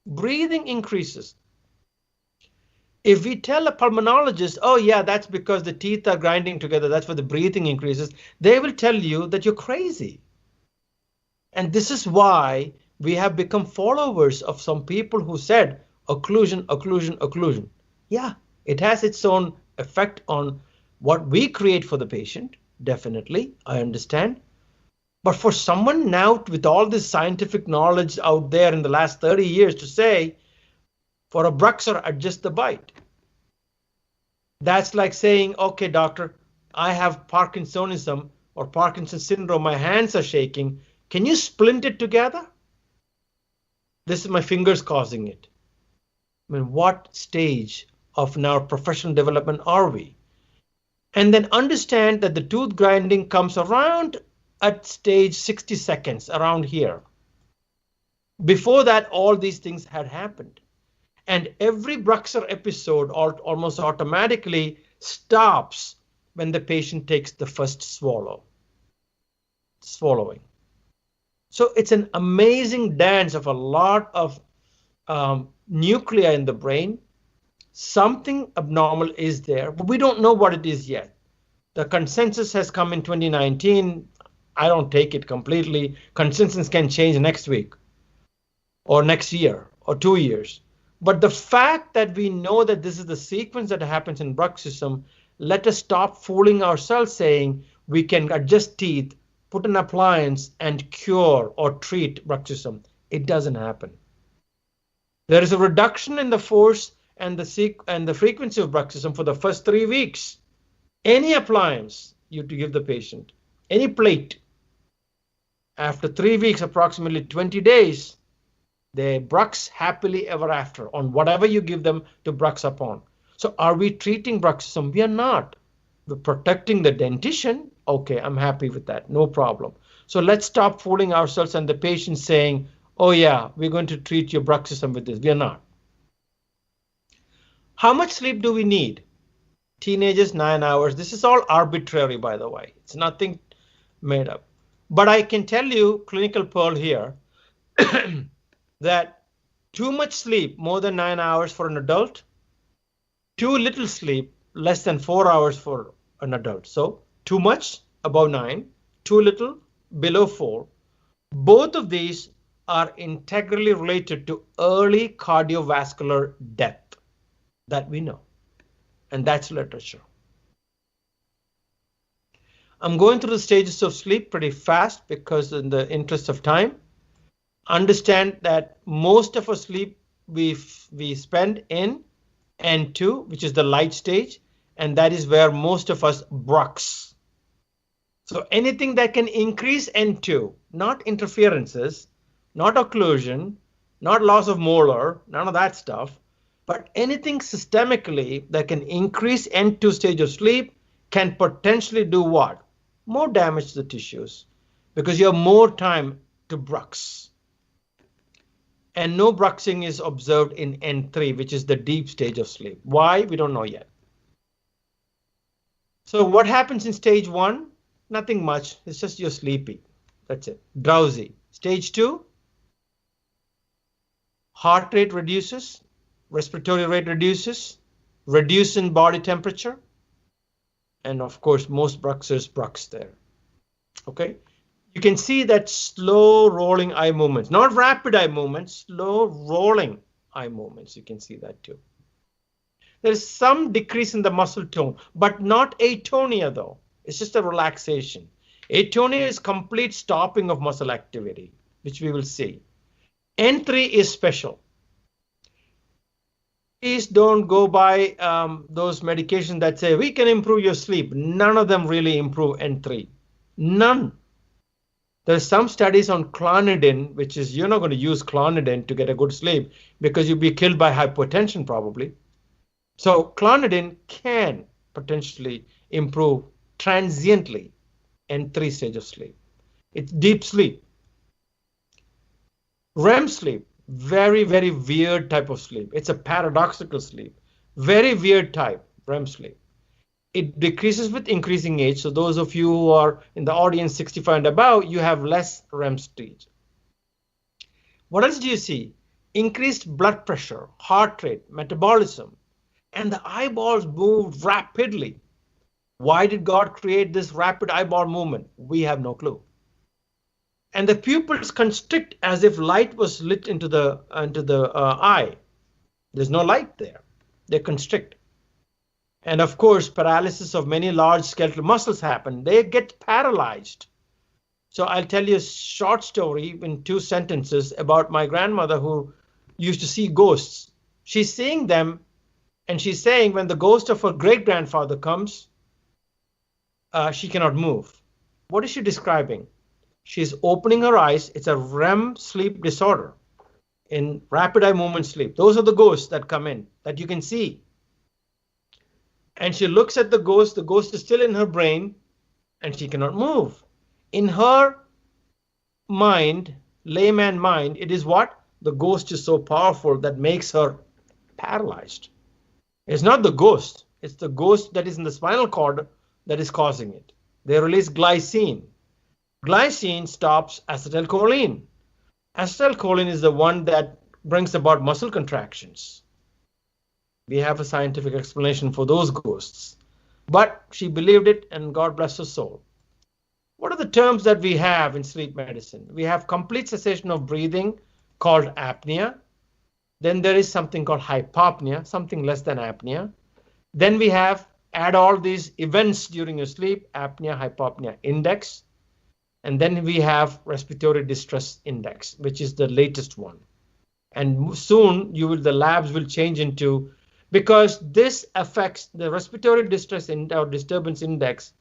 Breathing increases. If we tell a pulmonologist, oh yeah, that's because the teeth are grinding together, that's why the breathing increases, they will tell you that you're crazy. And this is why we have become followers of some people who said occlusion, occlusion, occlusion. Yeah, it has its own effect on what we create for the patient. Definitely, I understand. But for someone now with all this scientific knowledge out there in the last 30 years to say, for a bruxer, adjust the bite. That's like saying, okay, doctor, I have Parkinsonism or Parkinson's syndrome. My hands are shaking. Can you splint it together? This is my fingers causing it. I mean, what stage of our professional development are we? And then understand that the tooth grinding comes around at stage 60 seconds, around here. Before that, all these things had happened. And every bruxer episode almost automatically stops when the patient takes the first swallowing. So it's an amazing dance of a lot of nuclei in the brain. Something abnormal is there, but we don't know what it is yet. The consensus has come in 2019. I don't take it completely. Consensus can change next week or next year or 2 years. But the fact that we know that this is the sequence that happens in bruxism, let us stop fooling ourselves saying we can adjust teeth, put an appliance, and cure or treat bruxism. It doesn't happen. There is a reduction in the force and the frequency of bruxism for the first 3 weeks. Any appliance you to give the patient, any plate, after 3 weeks, approximately 20 days, they brux happily ever after on whatever you give them to brux upon. So are we treating bruxism? We are not. We're protecting the dentition. Okay, I'm happy with that. No problem. So let's stop fooling ourselves and the patient saying, oh yeah, we're going to treat your bruxism with this. We are not. How much sleep do we need? Teenagers, 9 hours. This is all arbitrary, by the way. It's nothing made up. But I can tell you, clinical pearl here, that too much sleep, more than 9 hours for an adult, too little sleep, less than 4 hours for an adult. So too much, above 9, too little, below 4. Both of these are integrally related to early cardiovascular death that we know. And that's literature. I'm going through the stages of sleep pretty fast because in the interest of time. Understand that most of our sleep we spend in N2, which is the light stage, and that is where most of us brux. So anything that can increase N2, not interferences, not occlusion, not loss of molar, none of that stuff, but anything systemically that can increase N2 stage of sleep can potentially do what? More damage to the tissues because you have more time to brux. And no bruxing is observed in N3, which is the deep stage of sleep. Why? We don't know yet. So what happens in stage 1? Nothing much. It's just you're sleepy. That's it. Drowsy. Stage 2, heart rate reduces, respiratory rate reduces, reduce in body temperature, and of course most bruxers brux there. Okay. You can see that slow rolling eye movements, not rapid eye movements, slow rolling eye movements. You can see that too. There is some decrease in the muscle tone, but not atonia though. It's just a relaxation. Atonia is complete stopping of muscle activity, which we will see. N3 is special. Please don't go by those medications that say we can improve your sleep. None of them really improve N3. None. There's some studies on clonidine, which is you're not going to use clonidine to get a good sleep because you'll be killed by hypotension probably. So clonidine can potentially improve transiently N3 stage of sleep. It's deep sleep. REM sleep, very, very weird type of sleep. It's a paradoxical sleep. Very weird type, REM sleep. It decreases with increasing age. So those of you who are in the audience 65 and above, you have less REM stage. What else do you see? Increased blood pressure, heart rate, metabolism, and the eyeballs move rapidly. Why did God create this rapid eyeball movement? We have no clue. And the pupils constrict as if light was lit into the eye. There's no light there. They constrict. And of course, paralysis of many large skeletal muscles happen. They get paralyzed. So I'll tell you a short story in 2 sentences about my grandmother who used to see ghosts. She's seeing them and she's saying when the ghost of her great-grandfather comes, she cannot move. What is she describing? She's opening her eyes. It's a REM sleep disorder. in rapid eye movement sleep. Those are the ghosts that come in that you can see. And she looks at the ghost is still in her brain, and she cannot move. In her mind, layman mind, it is what? The ghost is so powerful that makes her paralyzed. It's not the ghost, it's the ghost that is in the spinal cord that is causing it. They release glycine. Glycine stops acetylcholine. Acetylcholine is the one that brings about muscle contractions. We have a scientific explanation for those ghosts. But she believed it, and God bless her soul. What are the terms that we have in sleep medicine? We have complete cessation of breathing called apnea. Then there is something called hypopnea, something less than apnea. Then we have add all these events during your sleep, apnea, hypopnea index. And then we have respiratory distress index, which is the latest one. And soon the labs will change into, because this affects the respiratory distress or disturbance index,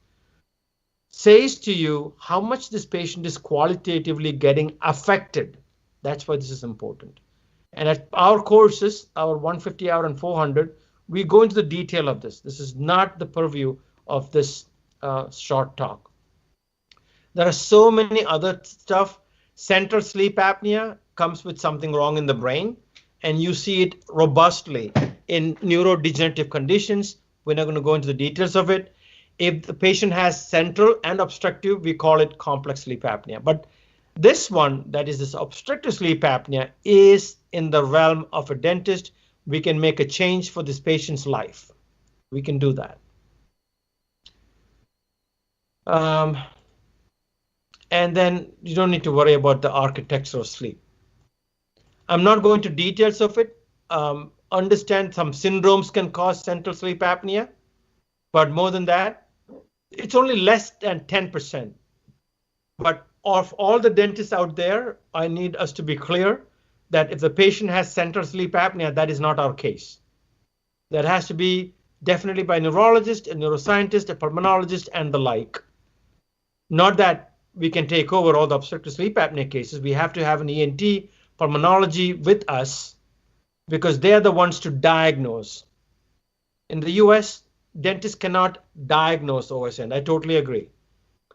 says to you how much this patient is qualitatively getting affected. That's why this is important. And at our courses, our 150 hour and 400, we go into the detail of this. This is not the purview of this short talk. There are so many other stuff. Central sleep apnea comes with something wrong in the brain, and you see it robustly in neurodegenerative conditions. We're not going to go into the details of it. If the patient has central and obstructive, we call it complex sleep apnea. But this one, that is this obstructive sleep apnea, is in the realm of a dentist. We can make a change for this patient's life. We can do that. And then you don't need to worry about the architecture of sleep. I'm not going to details of it. Understand some syndromes can cause central sleep apnea, but more than that, it's only less than 10%. But of all the dentists out there, I need us to be clear that if the patient has central sleep apnea, that is not our case. That has to be definitely by a neurologist, a neuroscientist, a pulmonologist, and the like. Not that we can take over all the obstructive sleep apnea cases. We have to have an ENT pulmonology with us because they are the ones to diagnose. In the US, dentists cannot diagnose OSA, and I totally agree.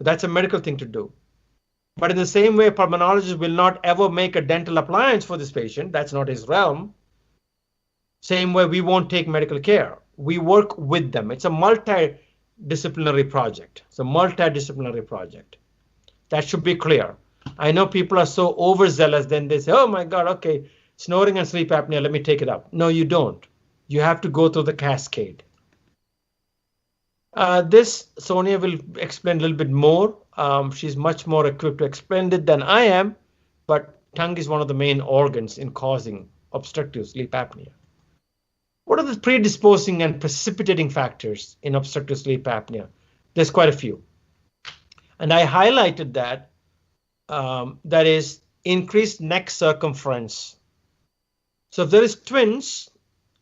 That's a medical thing to do. But in the same way, a pulmonologist will not ever make a dental appliance for this patient. That's not his realm. Same way, we won't take medical care. We work with them. It's a multidisciplinary project. It's a multidisciplinary project. That should be clear. I know people are so overzealous, then they say, oh my God, okay, snoring and sleep apnea, let me take it up. No, you don't. You have to go through the cascade. This Sonia will explain a little bit more. She's much more equipped to explain it than I am, but tongue is one of the main organs in causing obstructive sleep apnea. What are the predisposing and precipitating factors in obstructive sleep apnea? There's quite a few. And I highlighted that, that is increased neck circumference. So if there is twins,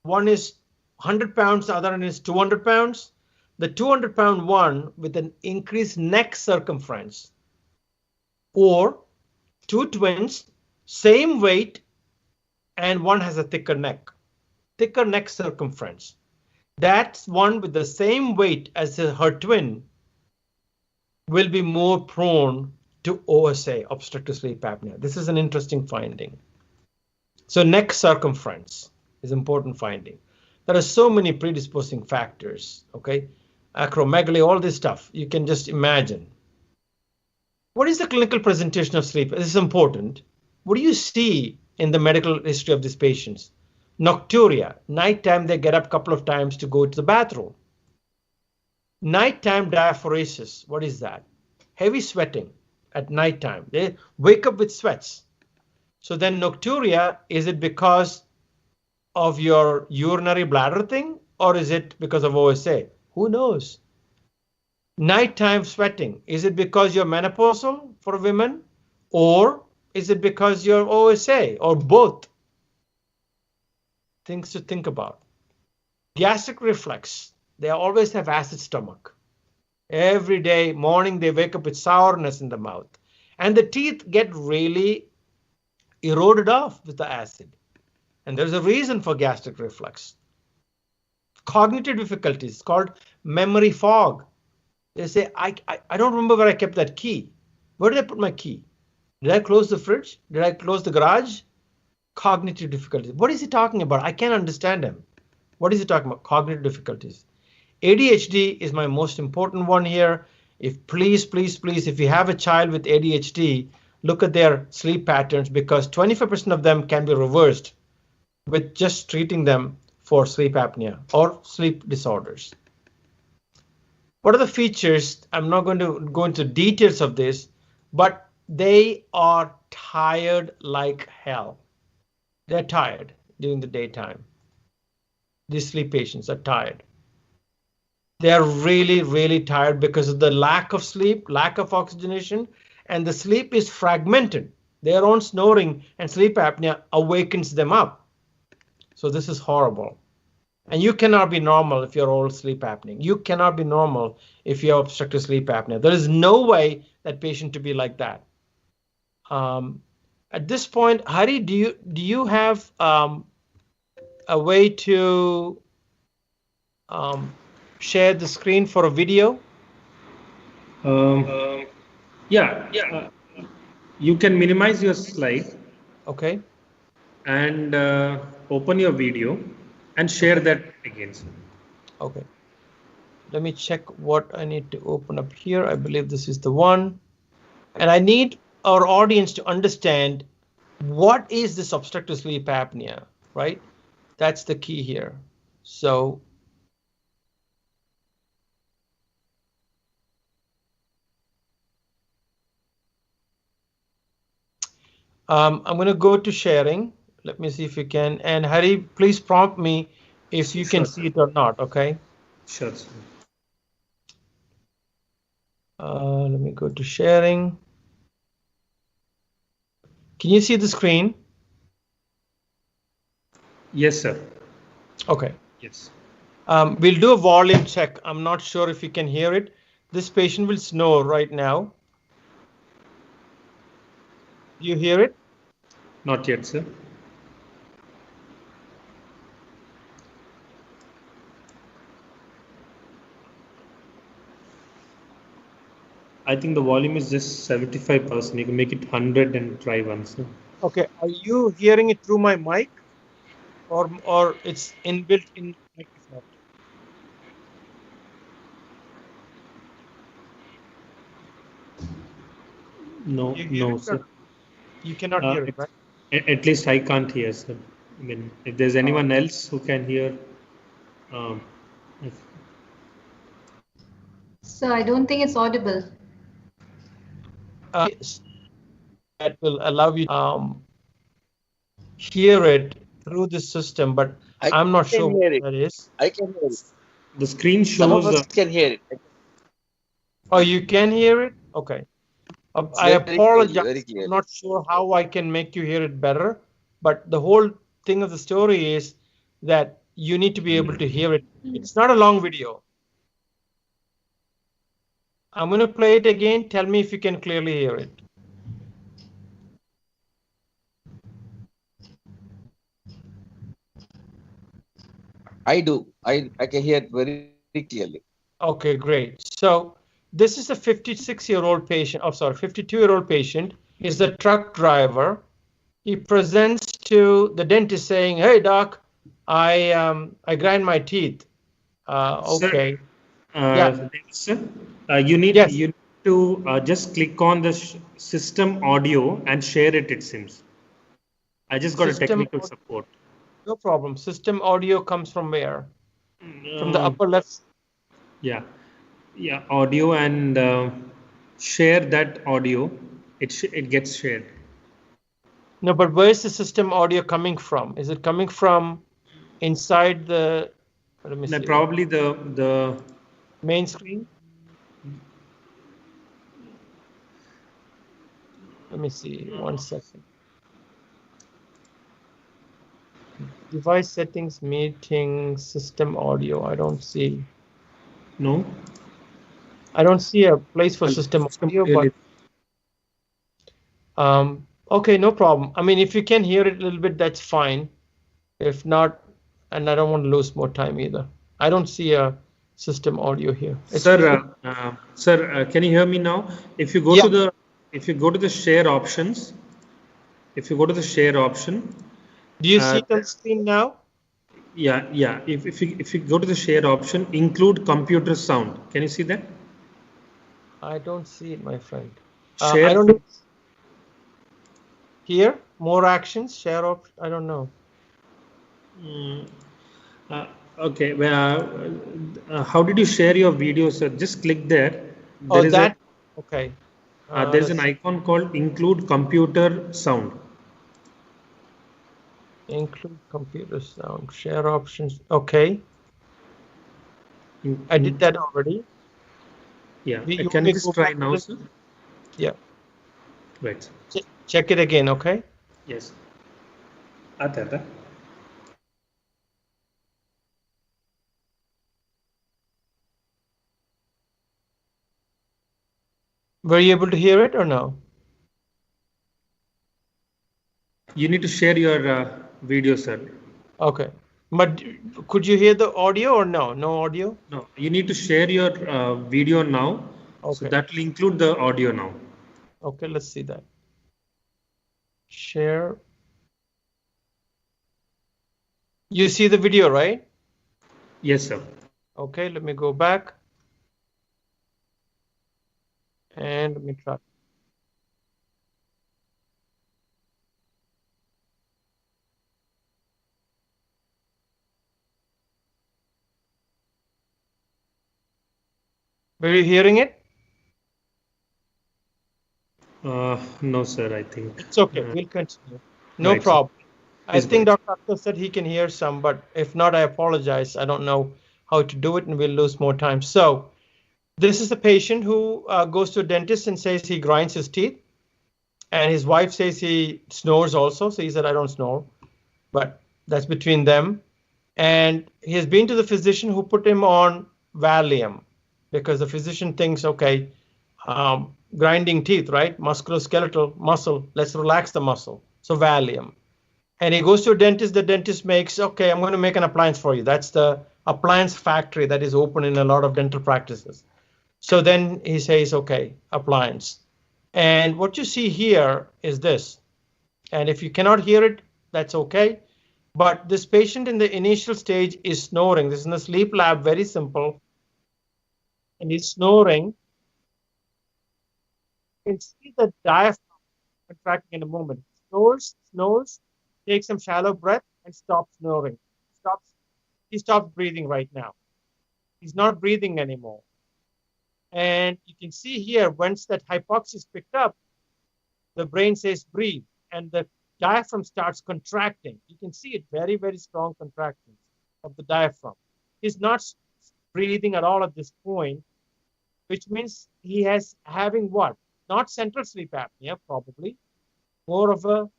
one is 100 pounds, the other one is 200 pounds. The 200-pound one with an increased neck circumference, or two twins, same weight, and one has a thicker neck circumference. That's one with the same weight as her twin will be more prone to OSA, obstructive sleep apnea. This is an interesting finding. So neck circumference is an important finding. There are so many predisposing factors, okay? Acromegaly, all this stuff, you can just imagine. What is the clinical presentation of sleep? This is important. What do you see in the medical history of these patients? Nocturia, nighttime they get up a couple of times to go to the bathroom. Nighttime diaphoresis, what is that? Heavy sweating at nighttime. They wake up with sweats. So then nocturia, is it because of your urinary bladder thing, or is it because of OSA? Who knows? Nighttime sweating, is it because you're menopausal for women, or is it because you're OSA, or both? Things to think about. Gastric reflux, they always have acid stomach. Every day, morning, they wake up with sourness in the mouth. And the teeth get really eroded off with the acid. And there's a reason for gastric reflux. Cognitive difficulties called memory fog. They say, I don't remember where I kept that key. Where did I put my key? Did I close the fridge? Did I close the garage? Cognitive difficulties. What is he talking about? I can't understand him. What is he talking about? Cognitive difficulties. ADHD is my most important one here. If please, if you have a child with ADHD, look at their sleep patterns, because 25% of them can be reversed with just treating them for sleep apnea or sleep disorders. What are the features? I'm not going to go into details of this, but they are tired like hell. They're tired during the daytime. These sleep patients are tired. They're really, really tired because of the lack of sleep, lack of oxygenation, and the sleep is fragmented. Their own snoring and sleep apnea awakens them up. So this is horrible. And you cannot be normal if you're all sleep apnea. You cannot be normal if you have obstructive sleep apnea. There is no way that patient to be like that. At this point, Hari, do you have a way to share the screen for a video? Yeah. You can minimize your slide. Okay. And open your video and share that again. Okay. Let me check what I need to open up here. I believe this is the one. And I need our audience to understand what is this obstructive sleep apnea, right? That's the key here. So I'm going to go to sharing. Let me see if you can. And Hari, please prompt me if you can see it or not, okay? Sure. Let me go to sharing. Can you see the screen? Yes, sir. Okay. Yes. We'll do a volume check. I'm not sure if you can hear it. This patient will snore right now. Do you hear it? Not yet, sir. I think the volume is just 75%. You can make it 100 and try once. No? Okay. Are you hearing it through my mic, or it's inbuilt in Microsoft? No, no, sir. You cannot hear it, right? At least I can't hear, sir. I mean, if there's anyone else who can hear. So I don't think it's audible. That will allow you to hear it through the system, but I'm not sure what that is. I can hear it. The screen shows. Some of us can hear it. Oh, you can hear it? Okay. I apologize. I'm not sure how I can make you hear it better, but the whole thing of the story is that you need to be able to hear it. It's not a long video. I'm going to play it again. Tell me if you can clearly hear it. I do. I can hear it very clearly. Okay, great. So this is a 56-year-old patient. Oh, sorry, 52-year-old patient. He's a truck driver. He presents to the dentist saying, "Hey, doc, I grind my teeth." Okay. Sir, sir, you need to just click on the system audio and share it. It seems. I just got system a technical support. No problem. System audio comes from where? From the upper left. Yeah, audio, and share that audio. It gets shared. No, but where is the system audio coming from? Is it coming from inside the? Let me see. Probably the main screen. Let me see. 1 second. Device settings, meeting, system audio. I don't see. No. I don't see a place for system audio, but Okay, no problem. I mean, if you can hear it a little bit, that's fine. If not, and I don't want to lose more time either. I don't see a system audio here. Sir, can you hear me now? If you go Yeah. to the share options, if you go to the share option, Do you see it on the screen now? yeah. If you go to the share option, include computer sound. Can you see that? I don't see it, my friend. Share. I don't here. More actions. Share option. I don't know. Okay. How did you share your video, sir? Just click there. Oh, There is that. Okay. there is an icon called include computer sound. Include computer sound. Share options. Okay. I did that already. Yeah. You Can may you go just try back now, to sir? Yeah. Right. Check it again. Okay. Yes. आता Were you able to hear it or no? You need to share your video, sir. Okay. But could you hear the audio or no? No audio? No, you need to share your video now. Okay. So that will include the audio now. Okay, let's see that. Share. You see the video, right? Yes, sir. Okay, let me go back. And let me try. Were you hearing it? No, sir, I think. It's okay. We'll continue. No right, problem. I Please think go Dr. Akhtar said he can hear some, but if not, I apologize. I don't know how to do it and we'll lose more time. So this is a patient who goes to a dentist and says he grinds his teeth. And his wife says he snores also. So he said, I don't snore. But that's between them. And he has been to the physician who put him on Valium because the physician thinks, okay, grinding teeth, right? Musculoskeletal muscle, let's relax the muscle. So Valium. And he goes to a dentist, the dentist makes, okay, I'm going to make an appliance for you. That's the appliance factory that is open in a lot of dental practices. So then he says, okay, appliance. And what you see here is this. And if you cannot hear it, that's okay. But this patient in the initial stage is snoring. This is in the sleep lab, very simple. And he's snoring. You can see the diaphragm contracting in a moment. Snores, takes some shallow breath and stops snoring. He stops breathing right now. He's not breathing anymore. And you can see here, once that hypoxia is picked up, the brain says breathe, and the diaphragm starts contracting. You can see it, very, very strong contractions of the diaphragm. He's not breathing at all at this point, which means he has having what? Not central sleep apnea, probably, more of a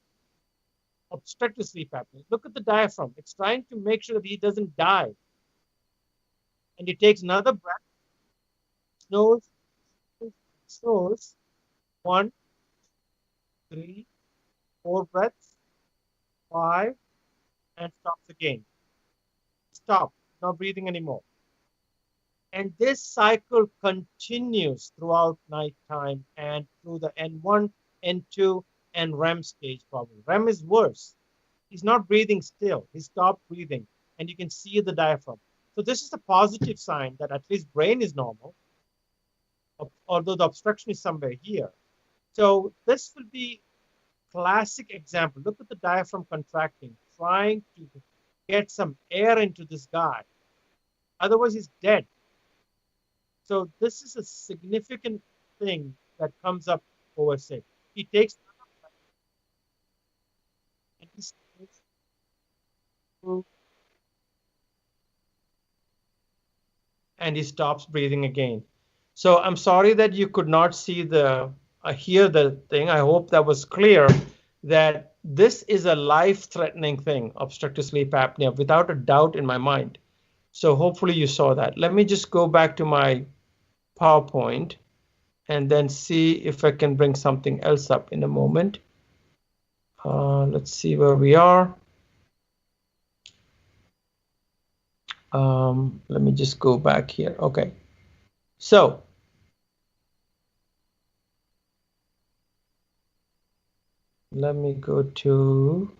obstructive sleep apnea. Look at the diaphragm. It's trying to make sure that he doesn't die. And he takes another breath, snores, 1, 3, 4 breaths, 5, and stops again. Stop, not breathing anymore. And this cycle continues throughout nighttime and through the N1, N2, and REM stage probably. REM is worse. He's not breathing still. He stopped breathing, and you can see the diaphragm. So this is a positive sign that at least brain is normal, although the obstruction is somewhere here. So this will be classic example. Look at the diaphragm contracting, trying to get some air into this guy. Otherwise, he's dead. So this is a significant thing that comes up OSA. He takes and he stays and he stops breathing again. So I'm sorry that you could not see hear the thing. I hope that was clear that this is a life-threatening thing, obstructive sleep apnea, without a doubt in my mind. So hopefully you saw that. Let me just go back to my PowerPoint and then see if I can bring something else up in a moment. Let's see where we are. Let me just go back here. Okay. So let me go to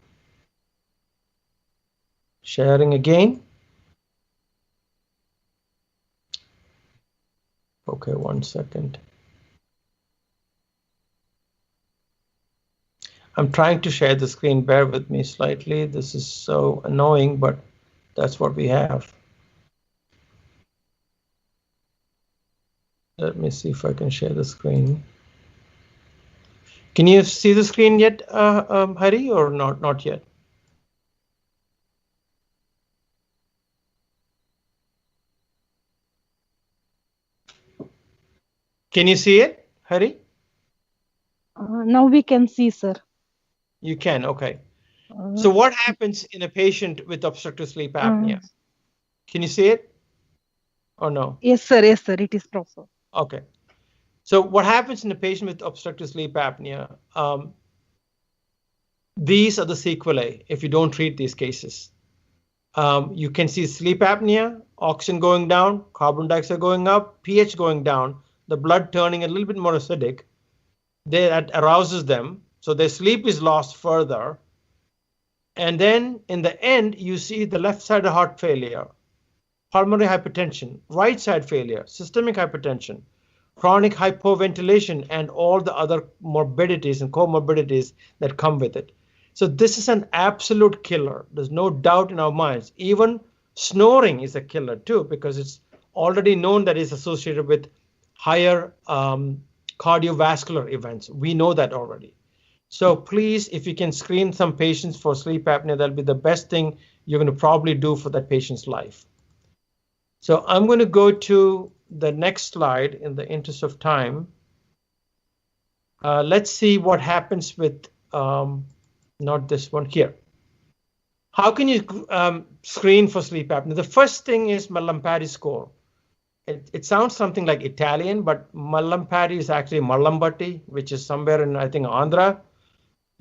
sharing again. Okay, 1 second. I'm trying to share the screen. Bear with me slightly. This is so annoying, but that's what we have. Let me see if I can share the screen. Can you see the screen yet, Hari, or not? Not yet. Can you see it, Hari? Now we can see, sir. You can, okay. So what happens in a patient with obstructive sleep apnea? Can you see it or no? Yes, sir. Yes, sir. It is proper. Okay. So what happens in a patient with obstructive sleep apnea? These are the sequelae if you don't treat these cases. You can see sleep apnea, oxygen going down, carbon dioxide going up, pH going down, the blood turning a little bit more acidic. That arouses them. So their sleep is lost further. And then in the end, you see the left side of heart failure, pulmonary hypertension, right side failure, systemic hypertension, chronic hypoventilation, and all the other morbidities and comorbidities that come with it. So this is an absolute killer. There's no doubt in our minds. Even snoring is a killer too, because it's already known that it's associated with higher cardiovascular events. We know that already. So please, if you can screen some patients for sleep apnea, that'll be the best thing you're going to probably do for that patient's life. So I'm going to go to the next slide in the interest of time. Let's see what happens with, not this one here. How can you screen for sleep apnea? The first thing is Mallampati score. It sounds something like Italian, but Mallampati is actually Mallambatti, which is somewhere in, I think, Andhra.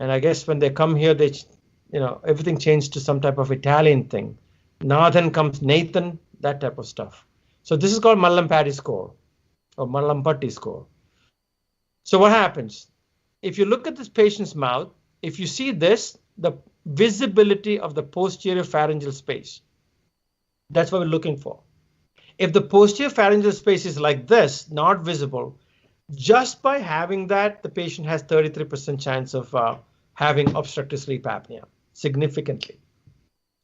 And I guess when they come here, they, everything changed to some type of Italian thing. Nathan comes Nathan, that type of stuff. So this is called Mallampati score or Mallampatti score. So what happens? If you look at this patient's mouth, if you see this, the visibility of the posterior pharyngeal space, that's what we're looking for. If the posterior pharyngeal space is like this, not visible, just by having that, the patient has 33% chance of having obstructive sleep apnea, significantly.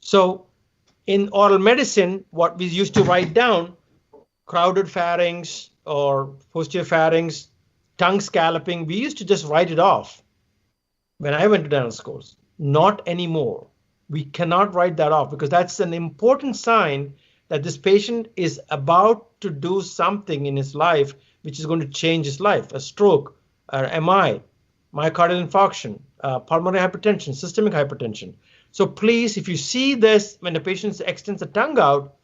So in oral medicine, what we used to write down, crowded pharynx or posterior pharynx, tongue scalloping, we used to just write it off when I went to dental schools. Not anymore. We cannot write that off because that's an important sign that this patient is about to do something in his life which is going to change his life, a stroke, MI, myocardial infarction, pulmonary hypertension, systemic hypertension. So please, if you see this when the patient extends the tongue out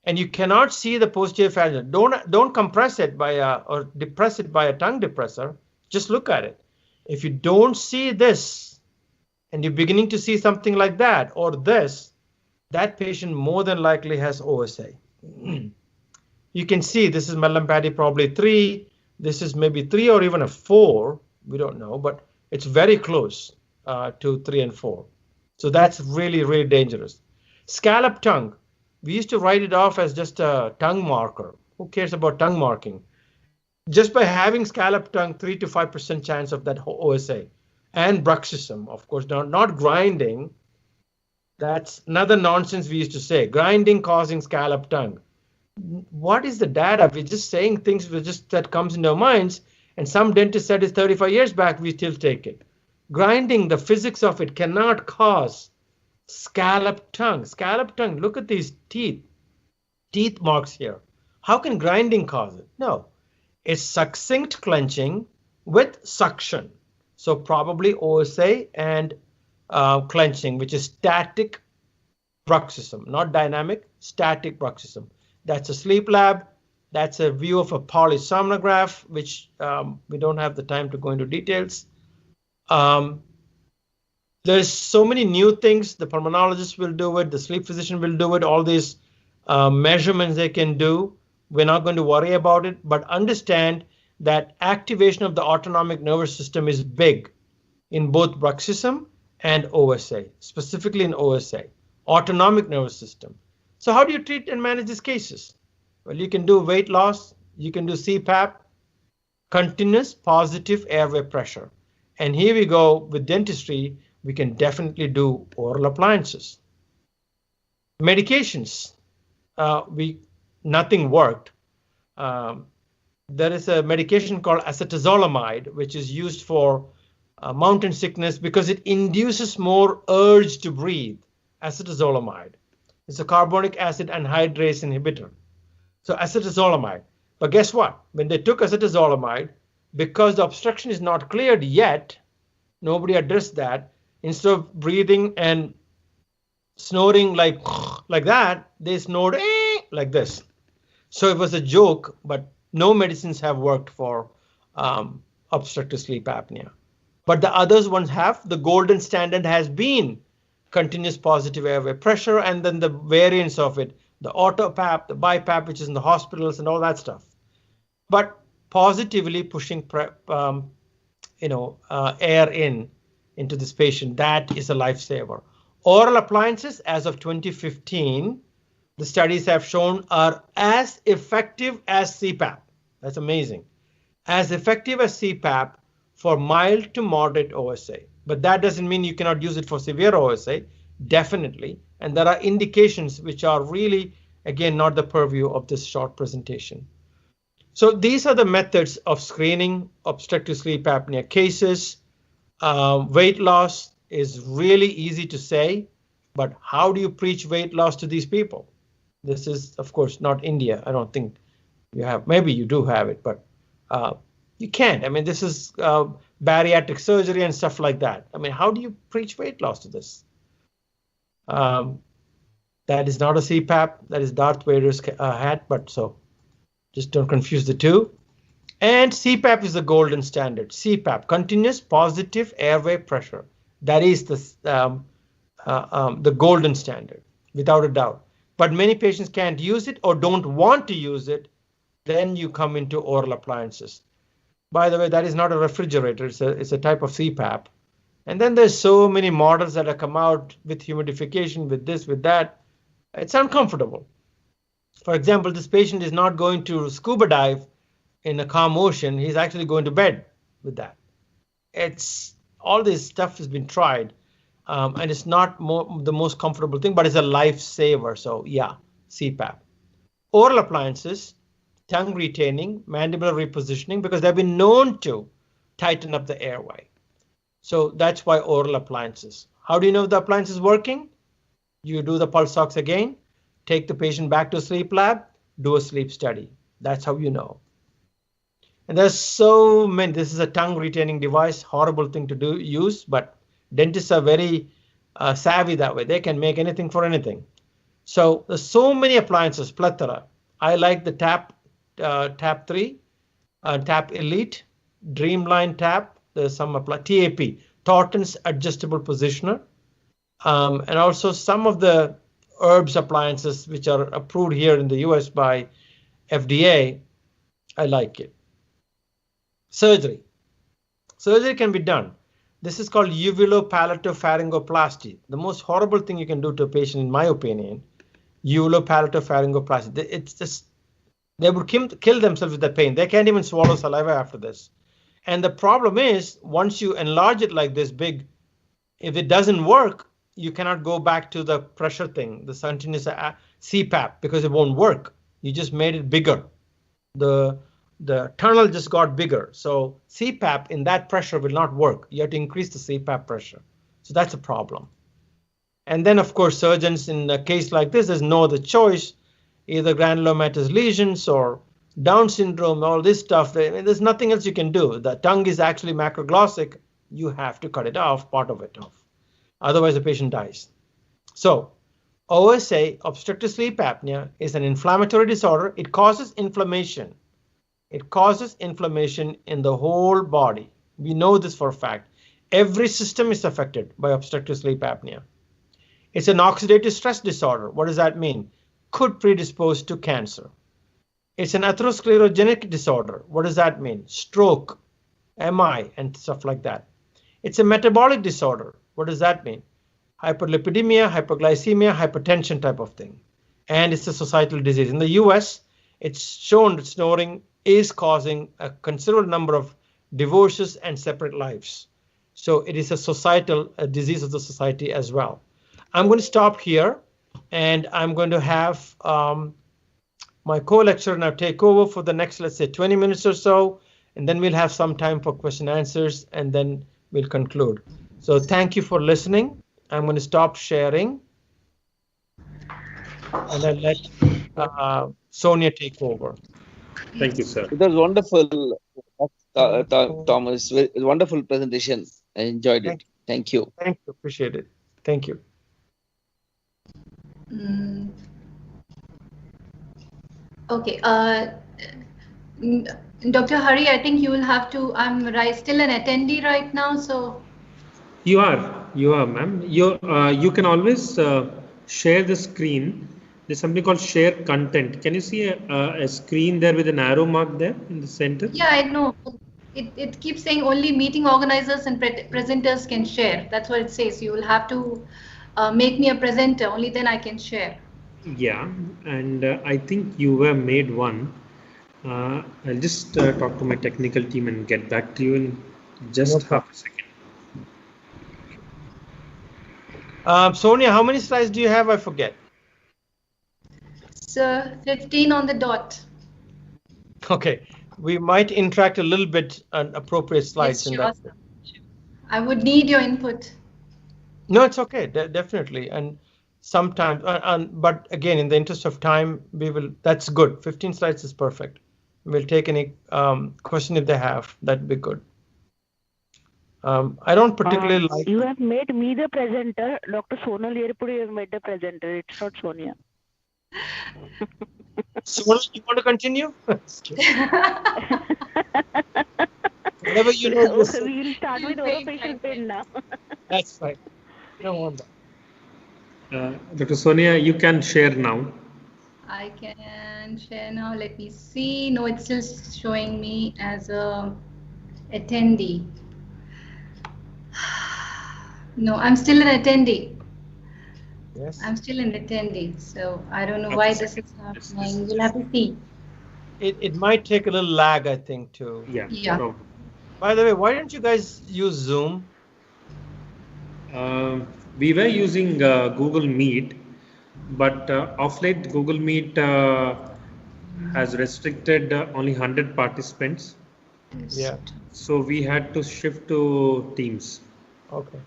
and you cannot see the posterior pharyngeal, don't compress it by or depress it by a tongue depressor. Just look at it. If you don't see this and you're beginning to see something like that or this, that patient more than likely has OSA. You can see this is Mallampati probably 3. This is maybe 3 or even a 4. We don't know, but it's very close to 3 and 4. So that's really, really dangerous. Scallop tongue. We used to write it off as just a tongue marker. Who cares about tongue marking? Just by having scallop tongue, 3 to 5% chance of that OSA. And bruxism, of course, not grinding. That's another nonsense we used to say. Grinding causing scallop tongue. What is the data? We're just saying things that comes into our minds. And some dentist said it 35 years back, we still take it. Grinding, the physics of it cannot cause scallop tongue. Scallop tongue, look at these teeth marks here. How can grinding cause it? No, it's succinct clenching with suction. So probably OSA and clenching, which is static bruxism, not dynamic, static bruxism. That's a sleep lab. That's a view of a polysomnograph, which we don't have the time to go into details. There's so many new things. The pulmonologist will do it. The sleep physician will do it. All these measurements they can do. We're not going to worry about it, but understand that activation of the autonomic nervous system is big in both bruxism and OSA, specifically in OSA, autonomic nervous system. So how do you treat and manage these cases? Well, you can do weight loss. You can do CPAP, continuous positive airway pressure. And here we go with dentistry. We can definitely do oral appliances. Medications, nothing worked. There is a medication called acetazolamide, which is used for mountain sickness because it induces more urge to breathe. Acetazolamide. It's a carbonic acid anhydrase inhibitor. So acetazolamide. But guess what? When they took acetazolamide, because the obstruction is not cleared yet, nobody addressed that. Instead of breathing and snoring like that, they snored like this. So it was a joke, but no medicines have worked for obstructive sleep apnea. But the others ones have. The golden standard has been continuous positive airway pressure, and then the variants of it, the auto-PAP, the BiPAP, which is in the hospitals and all that stuff. But positively pushing air into this patient, that is a lifesaver. Oral appliances, as of 2015, the studies have shown are as effective as CPAP. That's amazing. As effective as CPAP for mild to moderate OSA. But that doesn't mean you cannot use it for severe OSA, definitely. And there are indications which are really, again, not the purview of this short presentation. So these are the methods of screening obstructive sleep apnea cases. Weight loss is really easy to say, but how do you preach weight loss to these people? This is, of course, not India. I don't think you have, maybe you do have it, but you can't. I mean, this is bariatric surgery and stuff like that. I mean, how do you preach weight loss to this? That is not a CPAP. That is Darth Vader's hat, but so just don't confuse the two. And CPAP is the golden standard. CPAP, continuous positive airway pressure. That is the golden standard, without a doubt. But many patients can't use it or don't want to use it. Then you come into oral appliances. By the way, that is not a refrigerator. It's a type of CPAP. And then there's so many models that have come out with humidification, with this, with that. It's uncomfortable. For example, this patient is not going to scuba dive in a calm ocean. He's actually going to bed with that. It's all this stuff has been tried, and it's not the most comfortable thing, but it's a lifesaver. So yeah, CPAP. Oral appliances, tongue retaining, mandibular repositioning, because they've been known to tighten up the airway. So that's why oral appliances. How do you know if the appliance is working? You do the pulse ox again, take the patient back to a sleep lab, do a sleep study. That's how you know. And there's so many. This is a tongue retaining device, horrible thing to use, but dentists are very savvy that way. They can make anything for anything. So there's so many appliances, plethora. I like the TAP 3, TAP Elite, Dreamline TAP. There's some TAP, Thornton's adjustable positioner, and also some of the herbs appliances which are approved here in the US by FDA. I like it. Surgery. Surgery can be done. This is called uvulopalatopharyngoplasty. The most horrible thing you can do to a patient, in my opinion, uvulopalatopharyngoplasty. It's just, they would kill themselves with the pain. They can't even swallow saliva after this. And the problem is, once you enlarge it like this big, if it doesn't work, you cannot go back to the pressure thing, the continuous CPAP, because it won't work. You just made it bigger. The tunnel just got bigger. So CPAP in that pressure will not work. You have to increase the CPAP pressure. So that's a problem. And then, of course, surgeons in a case like this, there's no other choice, either granulomatous lesions or Down syndrome, all this stuff. There's nothing else you can do. The tongue is actually macroglossic. You have to cut it off, part of it off. Otherwise, the patient dies. So OSA, obstructive sleep apnea, is an inflammatory disorder. It causes inflammation. It causes inflammation in the whole body. We know this for a fact. Every system is affected by obstructive sleep apnea. It's an oxidative stress disorder. What does that mean? Could predispose to cancer. It's an atherosclerogenic disorder. What does that mean? Stroke, MI, and stuff like that. It's a metabolic disorder. What does that mean? Hyperlipidemia, hyperglycemia, hypertension type of thing. And it's a societal disease. In the US, it's shown that snoring is causing a considerable number of divorces and separate lives. So it is a societal disease of the society as well. I'm going to stop here, and I'm going to have my co-lecturer now take over for the next, let's say, 20 minutes or so, and then we'll have some time for question and answers, and then we'll conclude. So thank you for listening. I'm going to stop sharing, and I'll let Sonia take over. Thank you, sir. It was wonderful, Thomas. Wonderful presentation. I enjoyed it. Thank you. Thank you. Appreciate it. Thank you. Okay. Dr. Hari, I think you will have to. I'm still an attendee right now, so. You are, ma'am. You can always share the screen. There's something called share content. Can you see a screen there with an arrow mark there in the center? Yeah, I know. It keeps saying only meeting organizers and presenters can share. That's what it says. You will have to make me a presenter. Only then I can share. Yeah, and I think you were made one. I'll just talk to my technical team and get back to you in just half a second. Sonia, how many slides do you have? I forget. So 15 on the dot. Okay, we might interact a little bit on appropriate slides. Yes, sure. I would need your input. No, it's okay, definitely. And sometimes, but again, in the interest of time, we will. That's good. 15 slides is perfect. We'll take any question if they have. That'd be good. I don't particularly like. You have made me the presenter, Dr. Sonal Yenepoya. You have made the presenter. It's not Sonia. Sonia, you want to continue? Whatever you know. We'll start with orofacial pain now. That's fine. You don't want that. Dr. Sonia, you can share now. I can share now. Let me see. No, it's still showing me as a attendee. No, I'm still an attendee. Yes. I'm still an attendee, so I don't know why this is happening. We'll have to see. It might take a little lag, I think, too. Yeah. Yeah. No. By the way, why don't you guys use Zoom? We were using Google Meet, but of late Google Meet has restricted only 100 participants. Yeah. So we had to shift to Teams. Okay.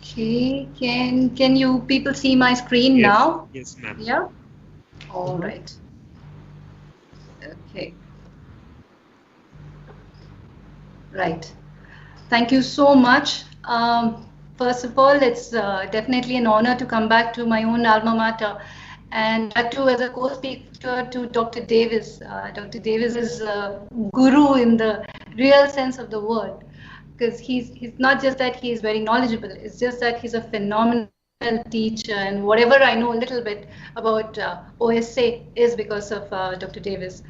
Okay. Can you people see my screen Yes. now? Yes, ma'am. Yeah. All right. Okay. Right. Thank you so much. First of all, it's definitely an honor to come back to my own alma mater, and that too as a co-speaker to Dr. Davis. Dr. Davis is a guru in the real sense of the word, because he's not just that he is very knowledgeable, it's just that he's a phenomenal teacher, and whatever I know a little bit about OSA is because of Dr. Davis.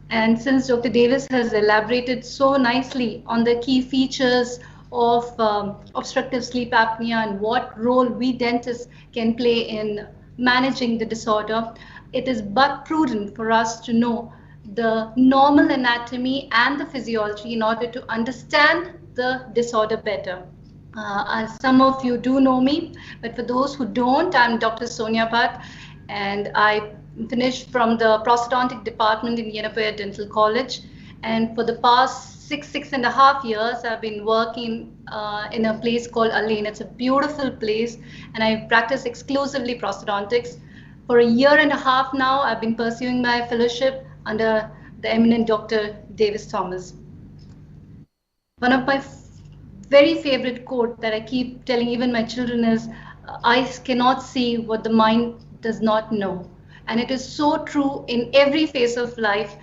And since Dr. Davis has elaborated so nicely on the key features of obstructive sleep apnea and what role we dentists can play in managing the disorder, it is but prudent for us to know the normal anatomy and the physiology in order to understand the disorder better. As some of you do know me, but for those who don't, I'm Dr. Sonia Bhatt, and I finished from the prosthodontic department in Yenepoya Dental College. And for the past six and a half years, I've been working in a place called Alain. It's a beautiful place, and I practice exclusively prosthodontics. For a year and a half now, I've been pursuing my fellowship under the eminent Dr. Davis Thomas. One of my very favorite quote that I keep telling even my children is, eyes cannot see what the mind does not know. And it is so true in every phase of life,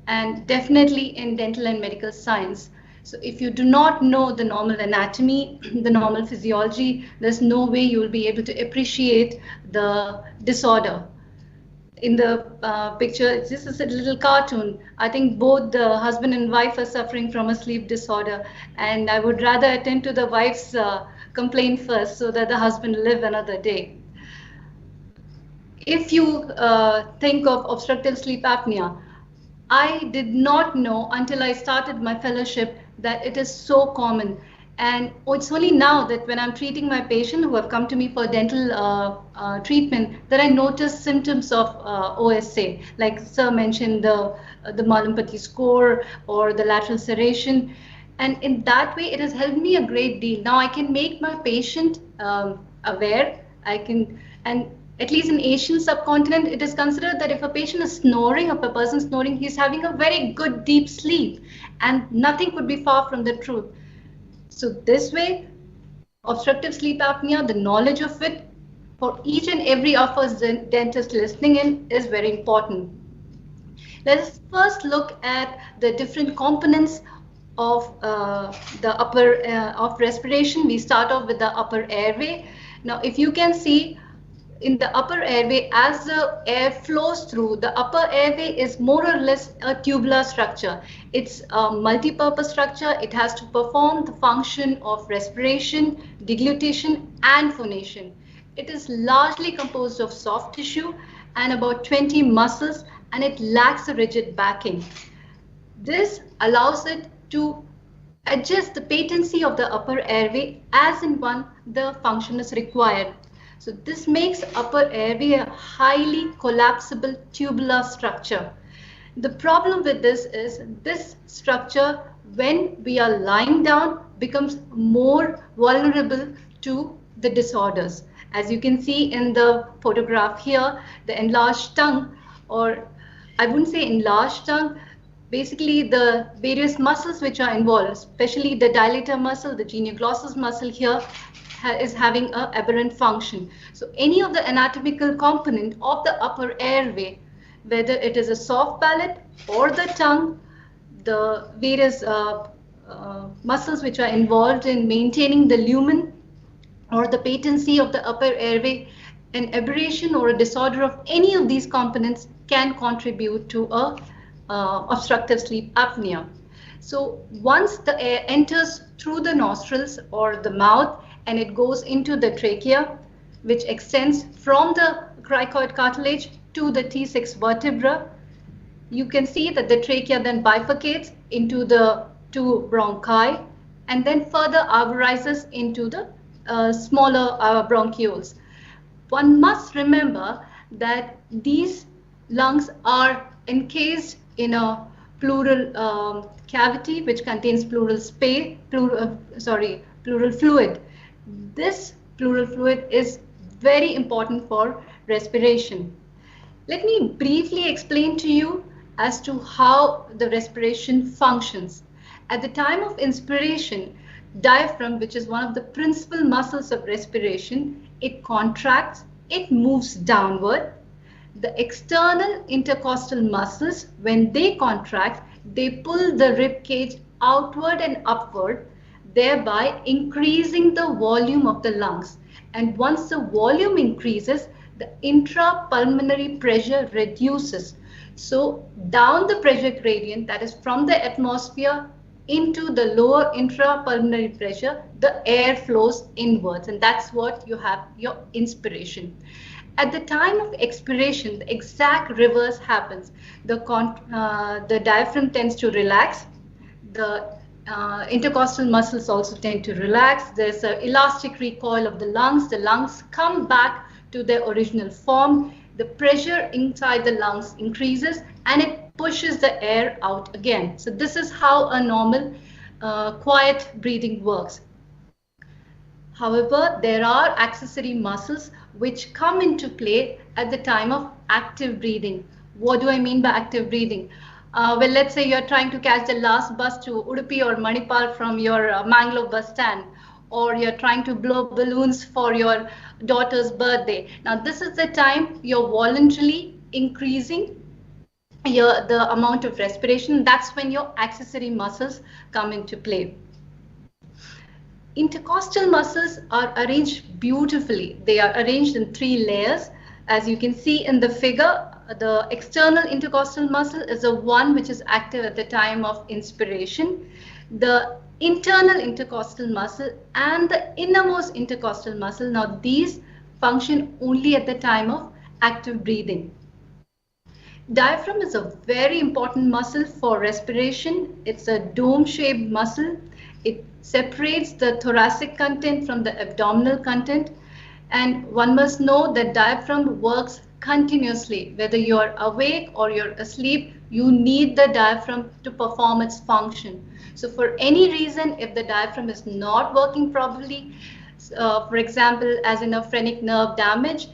and definitely in dental and medical science. So if you do not know the normal anatomy, the normal physiology, there's no way you will be able to appreciate the disorder. In the picture, this is a little cartoon. I think both the husband and wife are suffering from a sleep disorder, and I would rather attend to the wife's complaint first so that the husband live another day. If you think of obstructive sleep apnea, I did not know until I started my fellowship that it is so common. And it's only now that when I'm treating my patient who have come to me for dental treatment that I notice symptoms of OSA, like Sir mentioned the Mallampati score or the lateral serration. And in that way, it has helped me a great deal. Now I can make my patient aware. And at least in Asian subcontinent, it is considered that if a patient is snoring, if a person is snoring, he's having a very good deep sleep, and nothing could be far from the truth. So this way, obstructive sleep apnea, the knowledge of it for each and every of us dentists listening in is very important. Let us first look at the different components of the upper of respiration. We start off with the upper airway. Now, if you can see, in the upper airway, as the air flows through, the upper airway is more or less a tubular structure. It's a multi-purpose structure. It has to perform the function of respiration, deglutition, and phonation. It is largely composed of soft tissue and about 20 muscles, and it lacks a rigid backing. This allows it to adjust the patency of the upper airway as and when the function is required. So this makes upper airway a highly collapsible tubular structure. The problem with this is this structure, when we are lying down, becomes more vulnerable to the disorders. As you can see in the photograph here, the enlarged tongue, or I wouldn't say enlarged tongue, basically the various muscles which are involved, especially the dilator muscle, the genioglossus muscle here, is having an aberrant function. So any of the anatomical component of the upper airway, whether it is a soft palate or the tongue, the various muscles which are involved in maintaining the lumen or the patency of the upper airway, an aberration or a disorder of any of these components can contribute to a obstructive sleep apnea. So once the air enters through the nostrils or the mouth and it goes into the trachea, which extends from the cricoid cartilage to the T6 vertebra, you can see that the trachea then bifurcates into the two bronchi and then further arborizes into the smaller bronchioles. One must remember that these lungs are encased in a pleural cavity which contains pleural fluid. This pleural fluid is very important for respiration. Let me briefly explain to you as to how the respiration functions. At the time of inspiration, diaphragm, which is one of the principal muscles of respiration, it contracts, it moves downward. The external intercostal muscles, when they contract, they pull the rib cage outward and upward, thereby increasing the volume of the lungs. And once the volume increases, the intrapulmonary pressure reduces. So down the pressure gradient, that is from the atmosphere into the lower intrapulmonary pressure, the air flows inwards, and that's what you have your inspiration. At the time of expiration, the exact reverse happens. The diaphragm tends to relax. The intercostal muscles also tend to relax. There's an elastic recoil of the lungs. The lungs come back to their original form. The pressure inside the lungs increases and it pushes the air out again. So this is how a normal quiet breathing works. However, there are accessory muscles which come into play at the time of active breathing. What do I mean by active breathing? Well, let's say you're trying to catch the last bus to Udupi or Manipal from your Mangalore bus stand, or you're trying to blow balloons for your daughter's birthday. Now, this is the time you're voluntarily increasing the amount of respiration, that's when your accessory muscles come into play. Intercostal muscles are arranged beautifully. They are arranged in 3 layers. As you can see in the figure, the external intercostal muscle is the one which is active at the time of inspiration. The internal intercostal muscle and the innermost intercostal muscle, now these function only at the time of active breathing. Diaphragm is a very important muscle for respiration. It's a dome-shaped muscle. It separates the thoracic content from the abdominal content. And one must know that diaphragm works continuously. Whether you're awake or you're asleep, you need the diaphragm to perform its function. So for any reason, if the diaphragm is not working properly, for example, as in a phrenic nerve damage,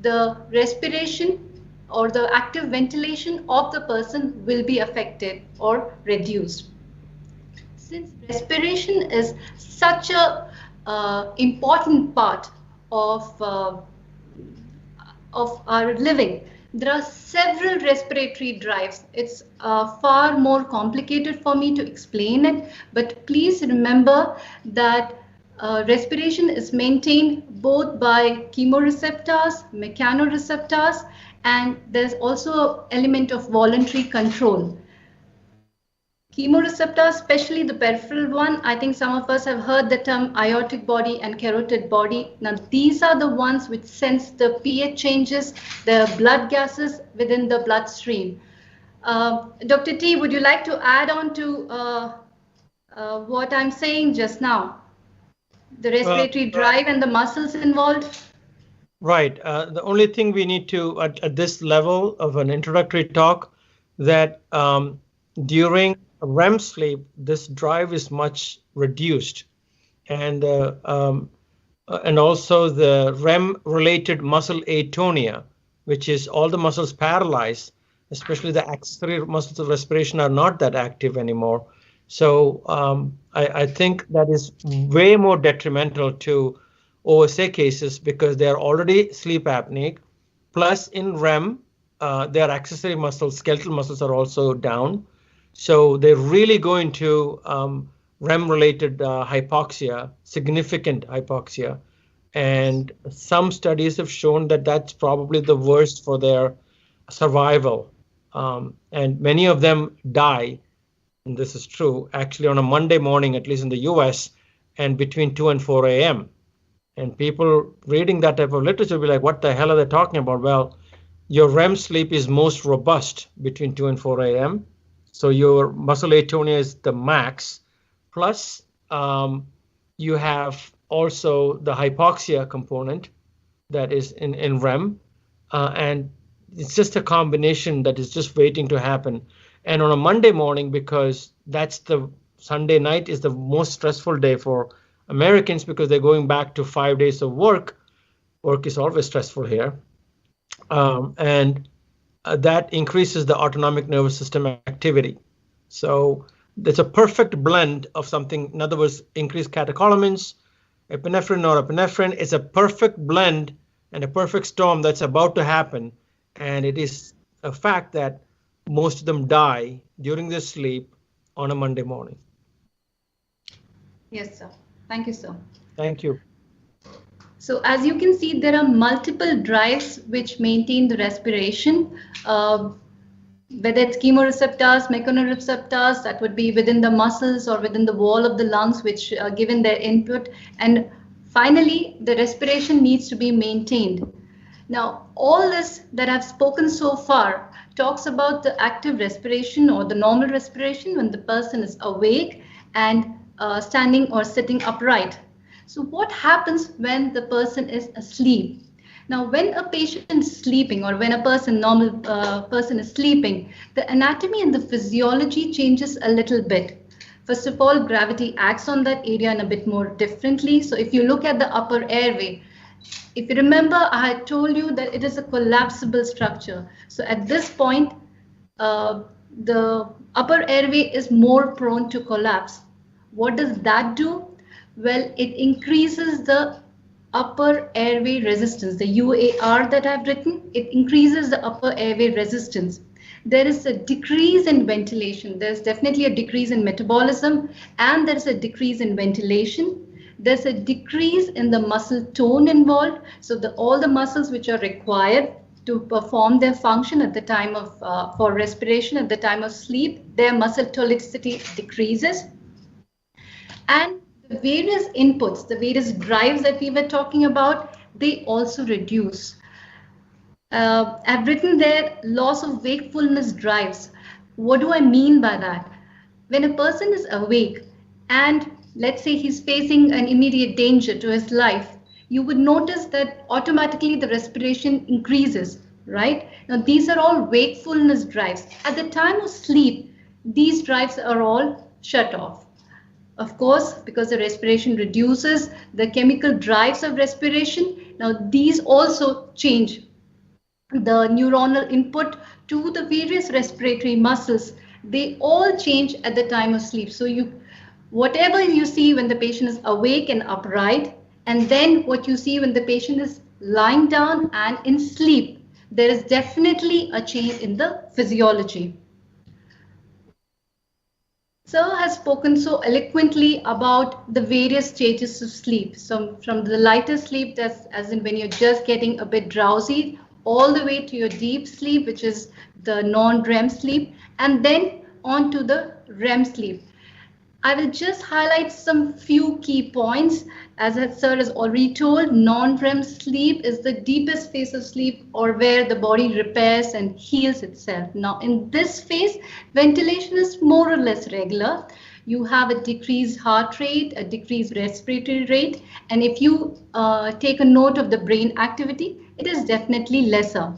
the respiration or the active ventilation of the person will be affected or reduced. Since respiration is such a important part of our living, there are several respiratory drives. It's far more complicated for me to explain it, but please remember that respiration is maintained both by chemoreceptors, mechanoreceptors, and there's also an element of voluntary control. Chemoreceptors, especially the peripheral one, I think some of us have heard the term aortic body and carotid body. Now, these are the ones which sense the pH changes, the blood gases within the bloodstream. Dr. T, would you like to add on to what I'm saying just now? The respiratory drive and the muscles involved? Right. The only thing we need to, at this level of an introductory talk, that during REM sleep, this drive is much reduced. And also the REM-related muscle atonia, which is all the muscles paralyzed, especially the accessory muscles of respiration are not that active anymore. So I think that is way more detrimental to OSA cases because they are already sleep apneic. Plus in REM, their accessory muscles, skeletal muscles are also down. So they really go into REM-related hypoxia, significant hypoxia. And some studies have shown that that's probably the worst for their survival. And many of them die, and this is true, actually on a Monday morning, at least in the US, and between 2 and 4 a.m. And people reading that type of literature will be like, what the hell are they talking about? Well, your REM sleep is most robust between 2 and 4 a.m. So your muscle atonia is the max. Plus, you have also the hypoxia component that is in REM. And it's just a combination that is just waiting to happen. And on a Monday morning, because that's the Sunday night is the most stressful day for Americans because they're going back to 5 days of work. Work is always stressful here. That increases the autonomic nervous system activity. So there's a perfect blend of something, in other words, increased catecholamines, epinephrine, norepinephrine. It's a perfect blend and a perfect storm that's about to happen. And it is a fact that most of them die during their sleep on a Monday morning. Yes, sir. Thank you, sir. Thank you. So as you can see, there are multiple drives which maintain the respiration, whether it's chemoreceptors, mechanoreceptors, that would be within the muscles or within the wall of the lungs, which are given their input. And finally, the respiration needs to be maintained. Now, all this that I've spoken so far talks about the active respiration or the normal respiration when the person is awake and standing or sitting upright. So what happens when the person is asleep? Now, when a patient is sleeping or when a normal person is sleeping, the anatomy and the physiology changes a little bit. First of all, gravity acts on that area in a bit more differently. So if you look at the upper airway, if you remember, I had told you that it is a collapsible structure. So at this point, the upper airway is more prone to collapse. What does that do? Well, it increases the upper airway resistance, the UAR that I've written. It increases the upper airway resistance. there is a decrease in ventilation. There's definitely a decrease in metabolism, and there's a decrease in ventilation. There's a decrease in the muscle tone involved. So all the muscles which are required to perform their function at the time of for respiration at the time of sleep, their muscle tonicity decreases. And the various inputs, the various drives that we were talking about, they also reduce. I've written there loss of wakefulness drives. What do I mean by that? When a person is awake and let's say he's facing an immediate danger to his life, you would notice that automatically the respiration increases, right? Now, these are all wakefulness drives. At the time of sleep, these drives are all shut off. Of course, because the respiration reduces the chemical drives of respiration. Now, these also change the neuronal input to the various respiratory muscles. They all change at the time of sleep. So whatever you see when the patient is awake and upright, and then what you see when the patient is lying down and in sleep, there is definitely a change in the physiology. Sir has spoken so eloquently about the various stages of sleep. So from the lighter sleep, that's as in when you're just getting a bit drowsy, all the way to your deep sleep, which is the non-REM sleep, and then on to the REM sleep. I will just highlight some few key points. As sir has already told, non-REM sleep is the deepest phase of sleep, or where the body repairs and heals itself. Now, in this phase, ventilation is more or less regular. You have a decreased heart rate, a decreased respiratory rate, and if you take a note of the brain activity, it is definitely lesser.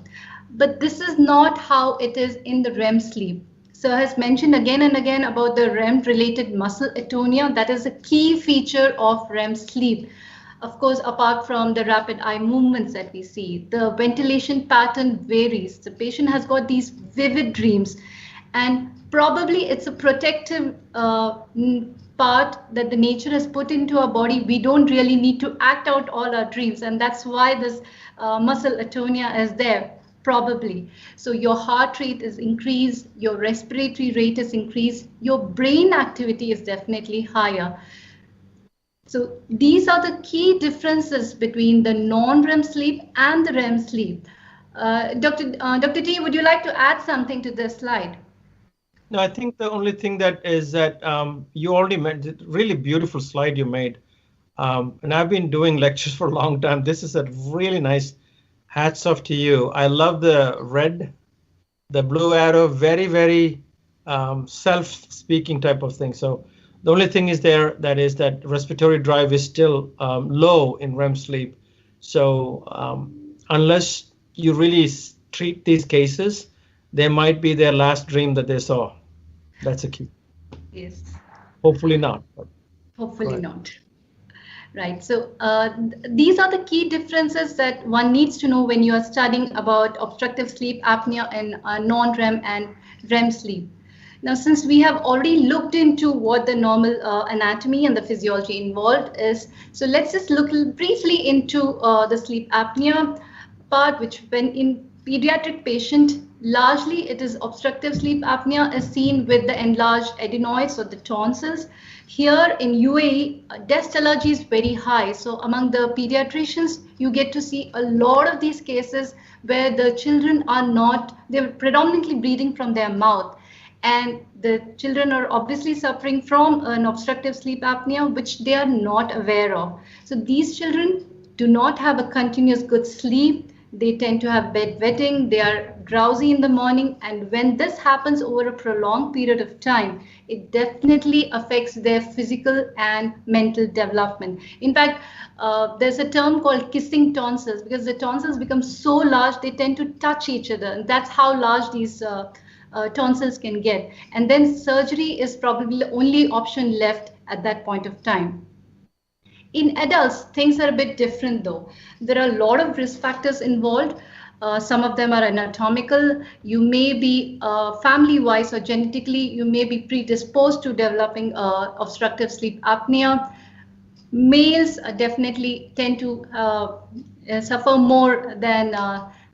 But this is not how it is in the REM sleep. Sir has mentioned again and again about the REM-related muscle atonia. That is a key feature of REM sleep. Of course, apart from the rapid eye movements that we see, the ventilation pattern varies. The patient has got these vivid dreams, and probably it's a protective part that the nature has put into our body. We don't really need to act out all our dreams, and that's why this muscle atonia is there. Probably. So your heart rate is increased, your respiratory rate is increased, your brain activity is definitely higher. So these are the key differences between the non-REM sleep and the REM sleep. Dr. T, would you like to add something to this slide? No, I think the only thing that is that you already made really beautiful slide you made. And I've been doing lectures for a long time. This is a really nice. Hats off to you. I love the red, the blue arrow, very, very self-speaking type of thing. So the only thing is there that is that respiratory drive is still low in REM sleep. So unless you really treat these cases, they might be their last dream that they saw. That's a key. Yes. Hopefully not. Hopefully not. Right. So these are the key differences that one needs to know when you are studying about obstructive sleep apnea and non-REM and REM sleep. Now, since we have already looked into what the normal anatomy and the physiology involved is, so let's just look briefly into the sleep apnea part, which when in pediatric patient, largely it is obstructive sleep apnea is seen with the enlarged adenoids or the tonsils. Here in UAE, dust allergy is very high. So among the pediatricians, you get to see a lot of these cases where the children are not, they're predominantly breathing from their mouth. And the children are obviously suffering from an obstructive sleep apnea, which they are not aware of. So these children do not have a continuous good sleep. They tend to have bedwetting, they are drowsy in the morning, and when this happens over a prolonged period of time, it definitely affects their physical and mental development. In fact, there's a term called kissing tonsils, because the tonsils become so large, they tend to touch each other, and that's how large these tonsils can get. And then surgery is probably the only option left at that point of time. In adults, things are a bit different though. There are a lot of risk factors involved. Some of them are anatomical. You may be family-wise or genetically, you may be predisposed to developing obstructive sleep apnea. Males definitely tend to suffer more than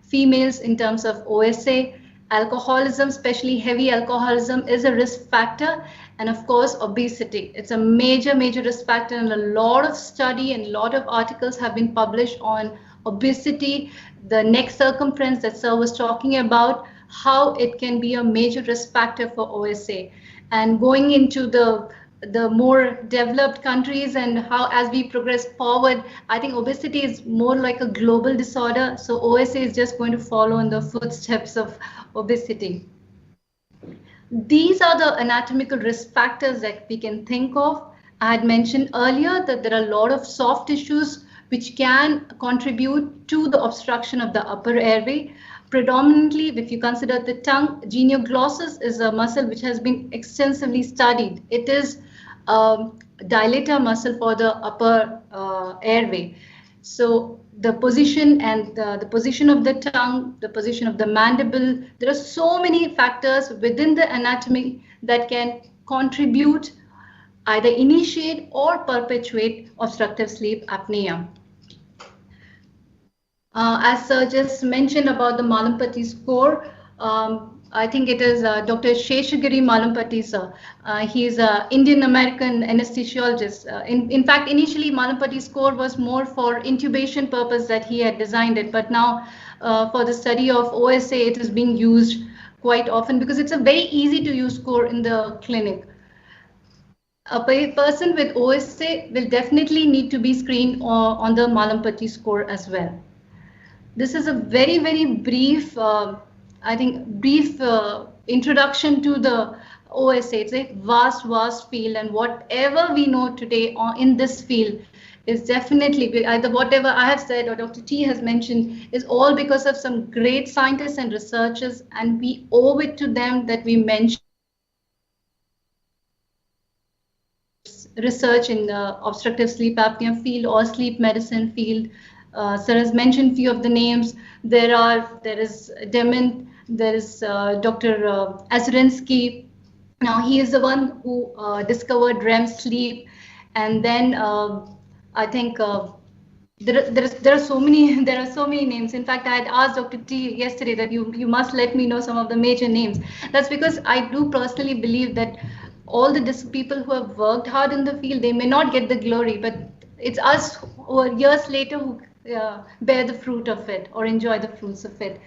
females in terms of OSA. Alcoholism, especially heavy alcoholism, is a risk factor. And of course, obesity. It's a major, major risk factor, and a lot of study and a lot of articles have been published on obesity, the neck circumference that Sir was talking about, how it can be a major risk factor for OSA. And going into the more developed countries and how as we progress forward, I think obesity is more like a global disorder. So OSA is just going to follow in the footsteps of obesity. These are the anatomical risk factors that we can think of. I had mentioned earlier that there are a lot of soft tissues which can contribute to the obstruction of the upper airway. Predominantly, if you consider the tongue, genioglossus is a muscle which has been extensively studied. It is a dilator muscle for the upper airway. So the position and the position of the tongue, the position of the mandible, there are so many factors within the anatomy that can contribute, either initiate or perpetuate obstructive sleep apnea. As Sir just mentioned about the Malampati score, I think it is Dr. Sheshagiri Malampati, sir. He is an Indian American anesthesiologist. In fact, initially Malampati score was more for intubation purpose that he had designed it, but now for the study of OSA, it is being used quite often because it's a very easy to use score in the clinic. A person with OSA will definitely need to be screened on the Malampati score as well. This is a very, very brief, brief introduction to the OSA. It's a vast, vast field, and whatever we know today in this field is definitely, either whatever I have said or Dr. T has mentioned, is all because of some great scientists and researchers, and we owe it to them that we mention research in the obstructive sleep apnea field or sleep medicine field. Sir has mentioned few of the names. There is Dement, there is Dr. Azurinsky. Now he is the one who discovered REM sleep, and then I think there are so many names. In fact, I had asked Dr. T yesterday that you must let me know some of the major names. That's because I do personally believe that all the people who have worked hard in the field, they may not get the glory, but it's us who are years later who bear the fruit of it or enjoy the fruits of it.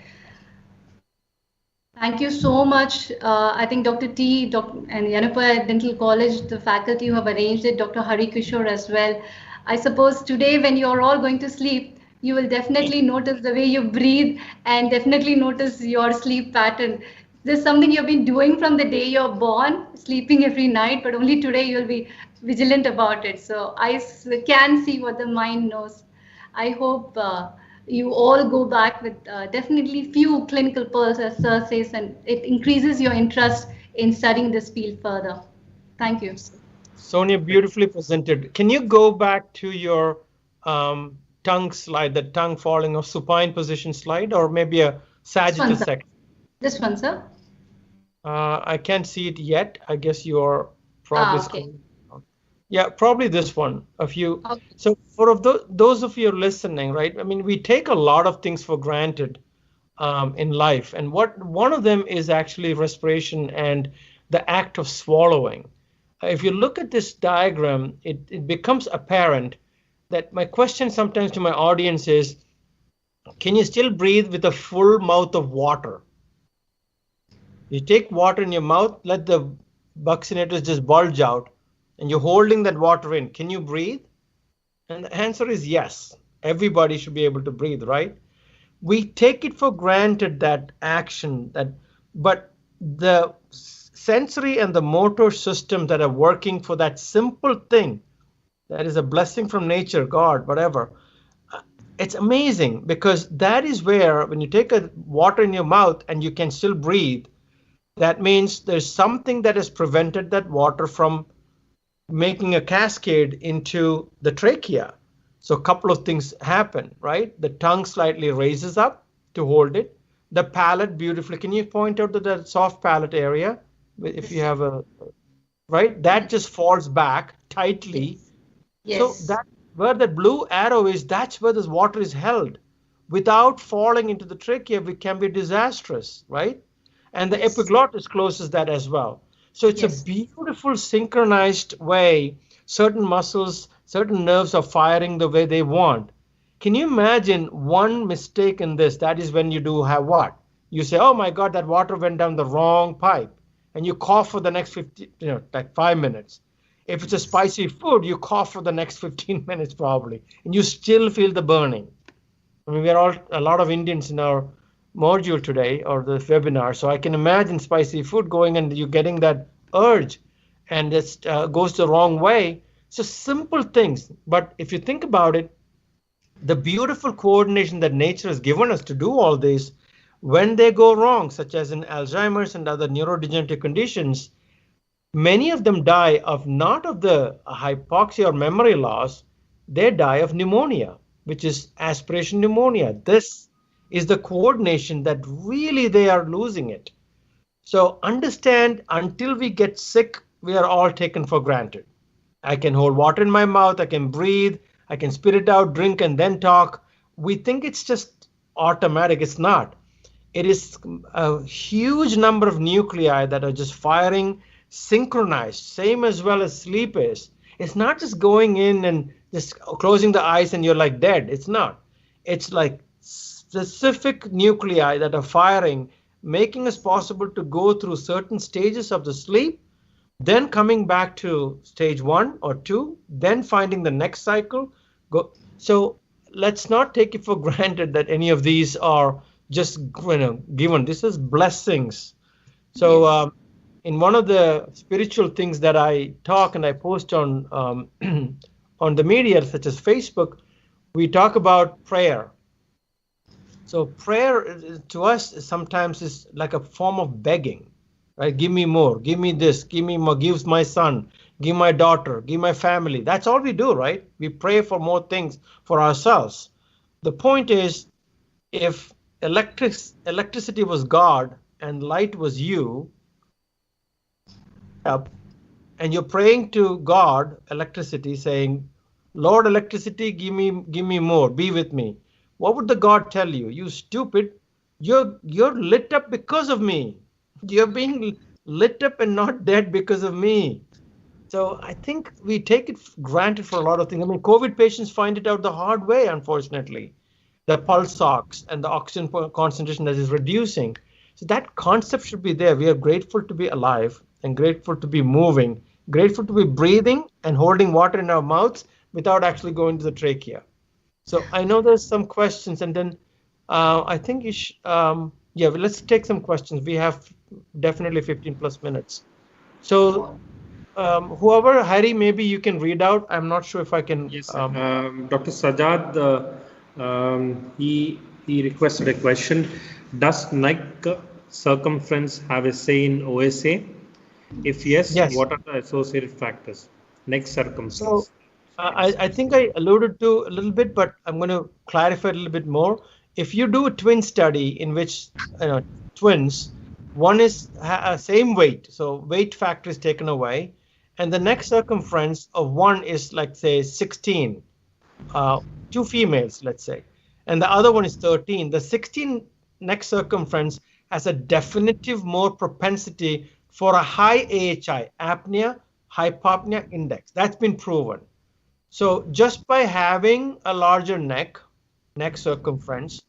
Thank you so much. I think Dr. T and Yenepoya Dental College, the faculty who have arranged it, Dr. Hari Kishore as well. I suppose today when you're all going to sleep, you will definitely notice the way you breathe and definitely notice your sleep pattern. This is something you've been doing from the day you're born, sleeping every night, but only today you'll be vigilant about it. So I can see what the mind knows. I hope you all go back with definitely few clinical pearls, as Sir says, and it increases your interest in studying this field further. Thank you. Sonia, beautifully presented. Can you go back to your tongue slide, the tongue falling off supine position slide, or maybe a sagittal section? This one, sir? I can't see it yet. I guess you're probably scrolling. Yeah, probably this one. Okay. So for those of you listening, right? I mean, we take a lot of things for granted in life, and one of them is actually respiration and the act of swallowing. If you look at this diagram, it becomes apparent that my question sometimes to my audience is, can you still breathe with a full mouth of water? You take water in your mouth, let the buccinators just bulge out, and you're holding that water in. Can you breathe? And the answer is yes. Everybody should be able to breathe, right? We take it for granted, that action, but the sensory and the motor systems that are working for that simple thing, that is a blessing from nature, God, whatever. It's amazing, because that is where, when you take a water in your mouth and you can still breathe, that means there's something that has prevented that water from making a cascade into the trachea. So a couple of things happen, right? The tongue slightly raises up to hold it. The palate beautifully. Can you point out to the soft palate area? If you have a, right? That just falls back tightly. Yes. So that where the blue arrow is, that's where this water is held. Without falling into the trachea, it can be disastrous, right? And the Yes. epiglottis closes that as well. So it's a Yes. beautiful synchronized way. Certain muscles, certain nerves are firing the way they want. Can you imagine one mistake in this? That is when you do have what? You say, oh my God, that water went down the wrong pipe. And you cough for the next 50, like 5 minutes. If it's a spicy food, you cough for the next 15 minutes probably. And you still feel the burning. I mean, we are all a lot of Indians in our module today or the webinar, so I can imagine spicy food going and you getting that urge, and it goes the wrong way. So simple things, but if you think about it, the beautiful coordination that nature has given us to do all this, when they go wrong, such as in Alzheimer's and other neurodegenerative conditions, many of them die of not of the hypoxia or memory loss, they die of pneumonia, which is aspiration pneumonia. This is the coordination that really they are losing it. So understand, until we get sick, we are all taken for granted. I can hold water in my mouth, I can breathe, I can spit it out, drink, and then talk. We think it's just automatic. It's not. It is a huge number of nuclei that are just firing synchronized, same as well as sleep is. It's not just going in and just closing the eyes and you're like dead. It's not. It's like specific nuclei that are firing, making it possible to go through certain stages of the sleep, then coming back to stage 1 or 2, then finding the next cycle. So let's not take it for granted that any of these are just given. This is blessings. So in one of the spiritual things that I talk and I post on on the media, such as Facebook, we talk about prayer. So prayer to us sometimes is like a form of begging, right? Give me more, give me this, give me more, give my son, give my daughter, give my family. That's all we do, right? We pray for more things for ourselves. The point is, if electricity was God and light was you, up and you're praying to God, electricity, saying, Lord electricity, give me more, be with me. What would the God tell you? You stupid, you're lit up because of me. You're being lit up and not dead because of me. So I think we take it granted for a lot of things. I mean, COVID patients find it out the hard way, unfortunately. The pulse ox and the oxygen concentration that is reducing. So that concept should be there. We are grateful to be alive and grateful to be moving, grateful to be breathing and holding water in our mouths without actually going to the trachea. So I know there's some questions, and then I think you yeah, well, let's take some questions. We have definitely 15 plus minutes. So whoever, Harry, maybe you can read out. I'm not sure if I can. Yes, Dr. Sajad, he requested a question. Does neck circumference have a say in OSA? If yes, what are the associated factors? Neck circumference. So, I think I alluded to a little bit, but I'm going to clarify a little bit more. If you do a twin study in which twins, one is same weight, so weight factor is taken away, and the neck circumference of one is like say 16, 2 females, let's say, and the other one is 13. The 16 neck circumference has a definitive more propensity for a high AHI, apnea, hypopnea index. That's been proven. So just by having a larger neck circumference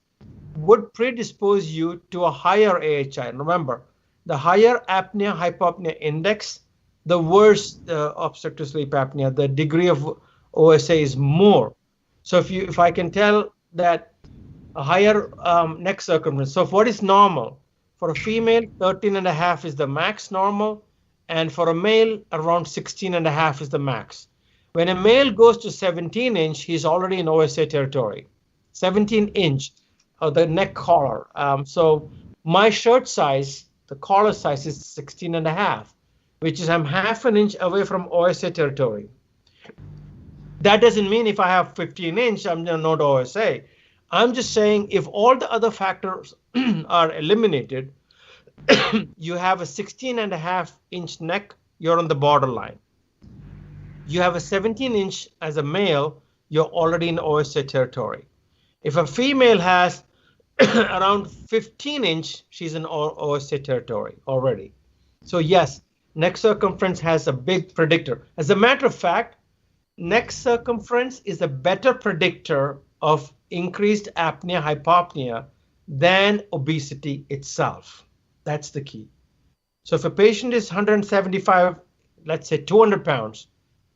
would predispose you to a higher AHI. Remember, the higher apnea, hypopnea index, the worse obstructive sleep apnea, the degree of OSA is more. So if I can tell that a higher neck circumference, so what is normal? For a female, 13.5 is the max normal, and for a male, around 16.5 is the max. When a male goes to 17 inch, he's already in OSA territory. 17 inch, the neck collar. So my shirt size, the collar size is 16.5, which is I'm half an inch away from OSA territory. That doesn't mean if I have 15 inch, I'm not OSA. I'm just saying if all the other factors are eliminated, you have a 16.5 inch neck, you're on the borderline. You have a 17 inch as a male, you're already in OSA territory. If a female has around 15-inch, she's in OSA territory already. So yes, neck circumference has a big predictor. As a matter of fact, neck circumference is a better predictor of increased apnea hypopnea than obesity itself. That's the key. So if a patient is 175, let's say 200 pounds,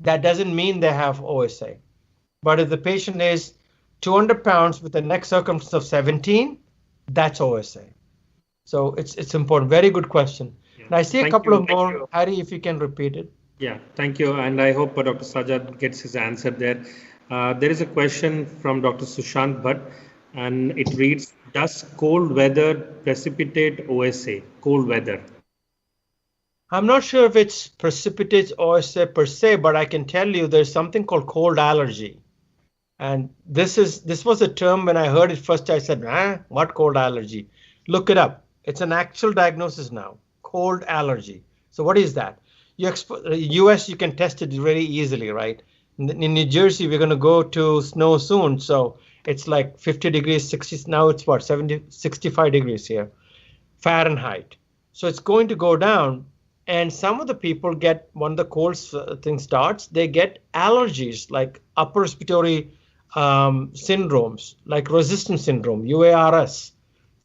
that doesn't mean they have OSA. But if the patient is 200 pounds with a neck circumference of 17, that's OSA. So it's important. Very good question. Yeah. And I see a couple of more. Harry, if you can repeat it. Yeah, thank you. And I hope Dr. Sajad gets his answer there. There is a question from Dr. Sushant Bhatt, and it reads, does cold weather precipitate OSA? Cold weather. I'm not sure if it's precipitates OSA per se, but I can tell you there's something called cold allergy. And this was a term when I heard it first, I said, what cold allergy? Look it up. It's an actual diagnosis now, cold allergy. So what is that? US, you can test it very easily, right? In New Jersey, we're going to go to snow soon. So it's like 50 degrees, 60, now it's what, 70, 65 degrees here, Fahrenheit. So it's going to go down. And some of the people get, when the cold thing starts, they get allergies like upper respiratory syndromes, like resistance syndrome, UARS.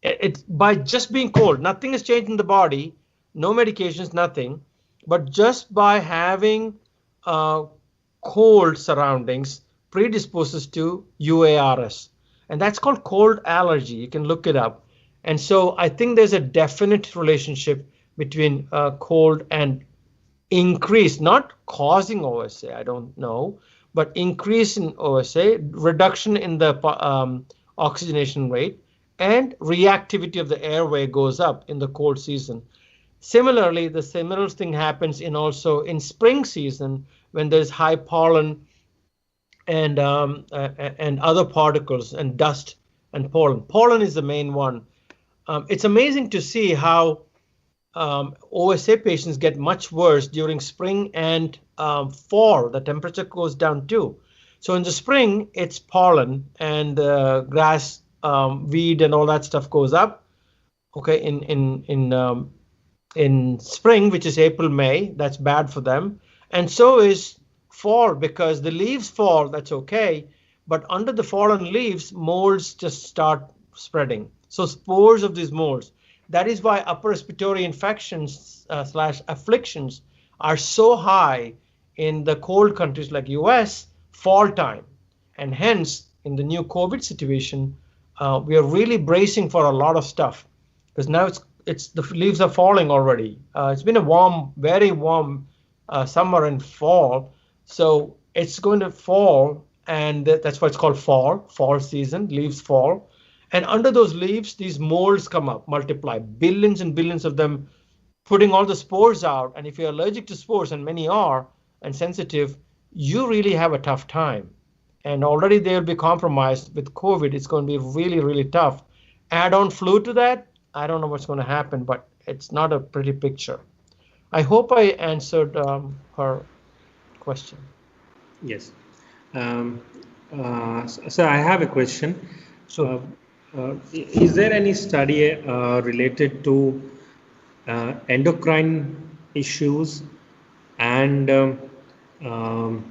It's by just being cold, nothing has changed in the body, no medications, nothing, but just by having cold surroundings predisposes to UARS. And that's called cold allergy. You can look it up. And so I think there's a definite relationship between cold and increase, not causing OSA, I don't know, but increase in OSA, reduction in the oxygenation rate, and reactivity of the airway goes up in the cold season. Similarly, the similar thing happens also in spring season when there's high pollen and other particles and dust and pollen. Pollen is the main one. It's amazing to see how OSA patients get much worse during spring and fall. The temperature goes down too. So in the spring, it's pollen and grass, weed, and all that stuff goes up. Okay, in spring, which is April, May, that's bad for them. And so is fall, because the leaves fall, that's okay. But under the fallen leaves, molds just start spreading. So spores of these molds. That is why upper respiratory infections / afflictions are so high in the cold countries like US fall time. And hence, in the new COVID situation, we are really bracing for a lot of stuff, because now it's the leaves are falling already. It's been a warm, very warm summer and fall. So it's going to fall, and that's why it's called fall season, leaves fall. And under those leaves, these molds come up, multiply, billions and billions of them, putting all the spores out. And if you're allergic to spores, and many are, and sensitive, you really have a tough time. And already they'll be compromised with COVID. It's going to be really, really tough. Add on flu to that, I don't know what's going to happen, but it's not a pretty picture. I hope I answered her question. Yes. So I have a question. So. Is there any study related to endocrine issues and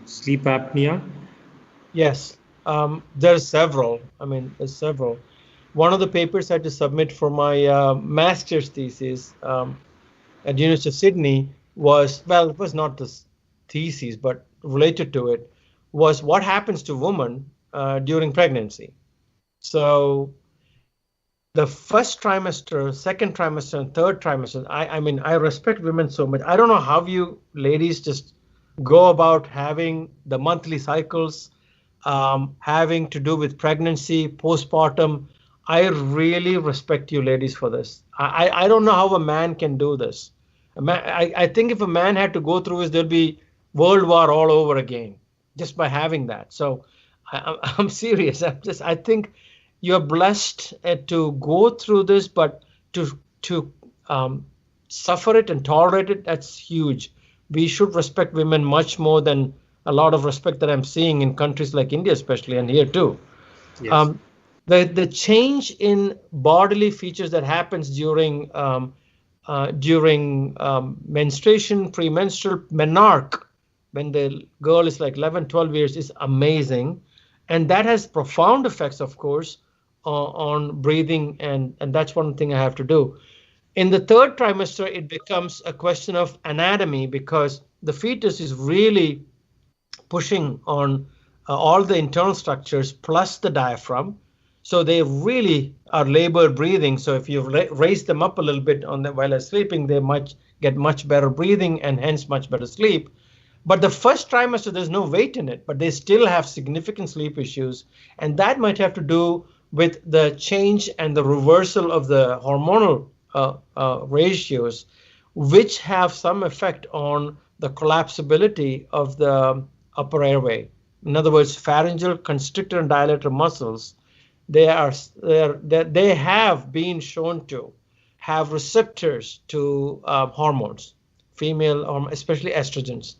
sleep apnea? Yes, there's several. There's several. One of the papers I had to submit for my master's thesis at University of Sydney was, well, it was not the thesis, but related to it, was what happens to women during pregnancy. So the first trimester, second trimester, and third trimester, I respect women so much. I don't know how you ladies just go about having the monthly cycles, having to do with pregnancy, postpartum. I really respect you ladies for this. I don't know how a man can do this. I think if a man had to go through this, there'll be World War all over again, just by having that. So I'm serious. I think you're blessed to go through this, but to suffer it and tolerate it, that's huge. We should respect women much more than a lot of respect that I'm seeing in countries like India, especially, and here too. Yes. The change in bodily features that happens during menstruation, premenstrual, menarche, when the girl is like 11, 12 years, is amazing. And that has profound effects, of course, on breathing. And that's one thing I have to do. In the third trimester, it becomes a question of anatomy because the fetus is really pushing on all the internal structures plus the diaphragm. So they really are labored breathing. So if you raise them up a little bit while they're sleeping, they get much better breathing and hence much better sleep. But the first trimester, there's no weight in it, but they still have significant sleep issues. And that might have to do with the change and the reversal of the hormonal ratios, which have some effect on the collapsibility of the upper airway. In other words, pharyngeal constrictor and dilator muscles, they have been shown to have receptors to hormones, female, especially estrogens.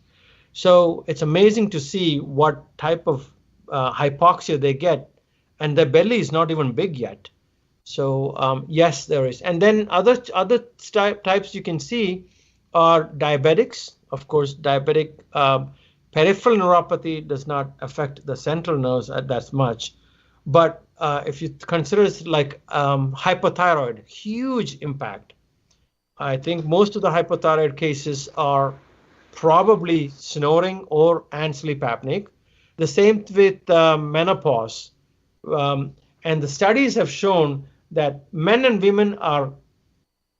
So it's amazing to see what type of hypoxia they get, and their belly is not even big yet. So yes, there is. And then other types you can see are diabetics. Of course, diabetic peripheral neuropathy does not affect the central nerves that much. But if you consider it like hypothyroid, huge impact. I think most of the hypothyroid cases are probably snoring and sleep apneic. The same with menopause. And the studies have shown that men and women are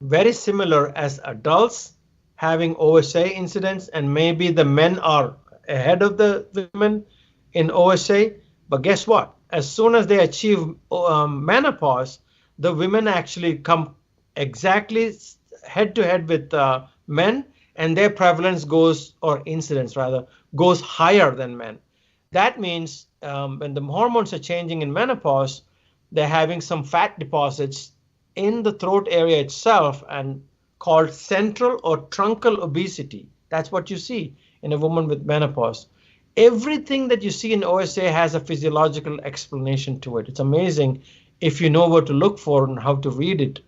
very similar as adults having OSA incidents, and maybe the men are ahead of the women in OSA. But guess what? As soon as they achieve menopause, the women actually come exactly head to head with men, and their prevalence or incidence rather, goes higher than men. That means when the hormones are changing in menopause, they're having some fat deposits in the throat area itself and called central or truncal obesity. That's what you see in a woman with menopause. Everything that you see in OSA has a physiological explanation to it. It's amazing if you know what to look for and how to read it.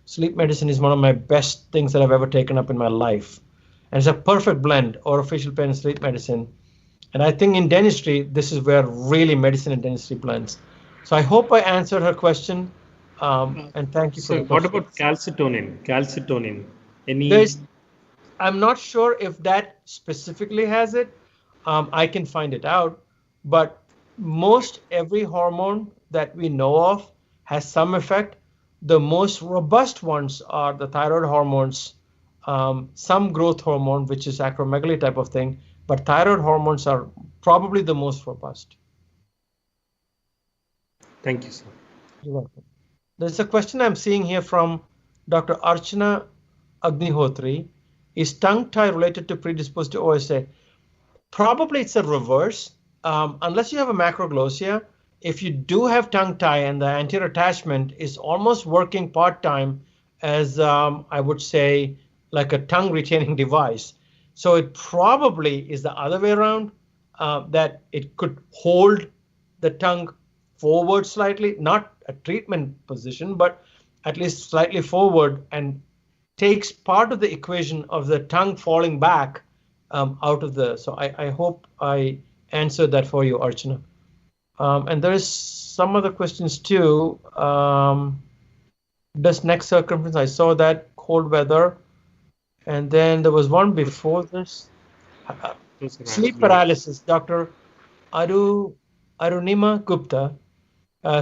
Sleep medicine is one of my best things that I've ever taken up in my life. And it's a perfect blend, orofacial pain and sleep medicine. And I think in dentistry, this is where really medicine and dentistry blends. So I hope I answered her question. And thank you for the question. What about calcitonin? Calcitonin, I'm not sure if that specifically has it. I can find it out. But most every hormone that we know of has some effect. The most robust ones are the thyroid hormones, some growth hormone, which is acromegaly type of thing. But thyroid hormones are probably the most robust. Thank you, sir. You're welcome. There's a question I'm seeing here from Dr. Archana Agnihotri. Is tongue tie related to predisposed to OSA? Probably it's a reverse. Unless you have a macroglossia, if you do have tongue tie and the anterior attachment is almost working part-time as I would say like a tongue retaining device. So it probably is the other way around, that it could hold the tongue forward slightly, not a treatment position, but at least slightly forward, and takes part of the equation of the tongue falling back out of the. So I hope I answered that for you, Archana. And there is some other questions too. Does neck circumference? I saw that cold weather. And then there was one before this. Sleep paralysis, Dr. Arunima Gupta.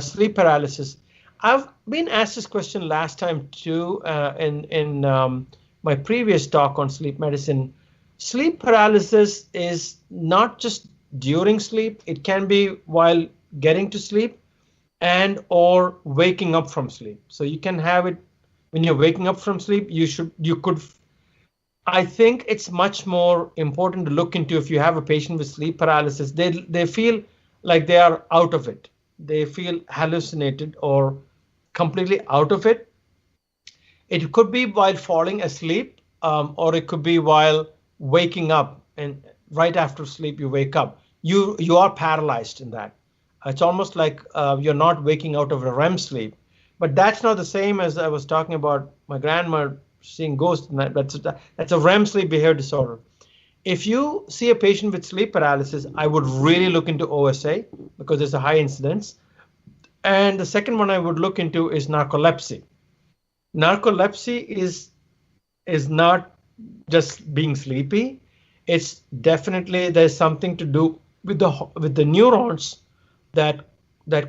Sleep paralysis. I've been asked this question last time too in my previous talk on sleep medicine. Sleep paralysis is not just during sleep. It can be while getting to sleep and or waking up from sleep. So you can have it when you're waking up from sleep. You could. I think it's much more important to look into if you have a patient with sleep paralysis. They feel like they are out of it. They feel hallucinated or completely out of it. It could be while falling asleep, or it could be while waking up, and right after sleep you wake up. You are paralyzed in that. It's almost like you're not waking out of a REM sleep. But that's not the same as I was talking about my grandma seeing ghosts. That's a REM sleep behavior disorder. If you see a patient with sleep paralysis, I would really look into OSA because there's a high incidence. And the second one I would look into is narcolepsy. Narcolepsy is not just being sleepy. It's definitely there's something to do with the neurons that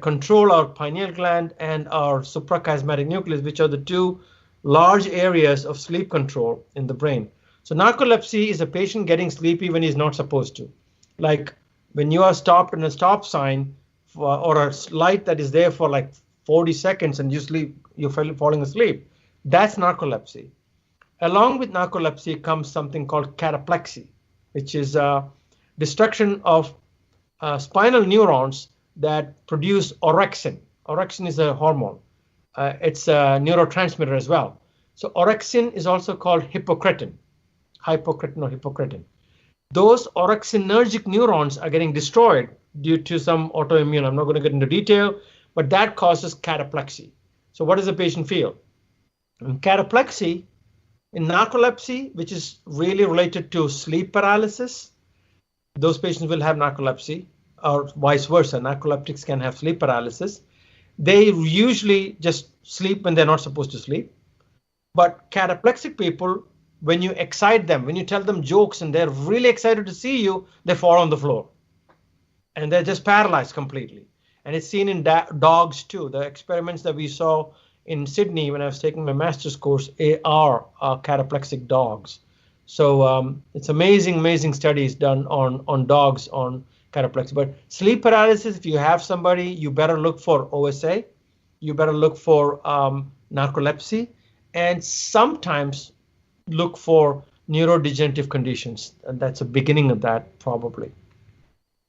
control our pineal gland and our suprachiasmatic nucleus, which are the two large areas of sleep control in the brain. So narcolepsy is a patient getting sleepy when he's not supposed to. Like when you are stopped in a stop sign or a light that is there for like 40 seconds and you're falling asleep. That's narcolepsy. Along with narcolepsy comes something called cataplexy, which is destruction of spinal neurons that produce orexin. Orexin is a hormone. It's a neurotransmitter as well. So orexin is also called hypocretin, hypocretin or hypocretin. Those orexinergic neurons are getting destroyed due to some autoimmune. I'm not going to get into detail, but that causes cataplexy. So what does the patient feel? In cataplexy, in narcolepsy, which is really related to sleep paralysis, those patients will have narcolepsy, or vice versa. Narcoleptics can have sleep paralysis. They usually just sleep when they're not supposed to sleep. But cataplexic people, when you excite them, when you tell them jokes and they're really excited to see you, they fall on the floor. And they're just paralyzed completely. And it's seen in dogs too. The experiments that we saw in Sydney when I was taking my master's course are cataplexic dogs. So it's amazing studies done on dogs on cataplexy. But sleep paralysis, if you have somebody, you better look for OSA. You better look for narcolepsy, and sometimes look for neurodegenerative conditions. And that's a beginning of that probably.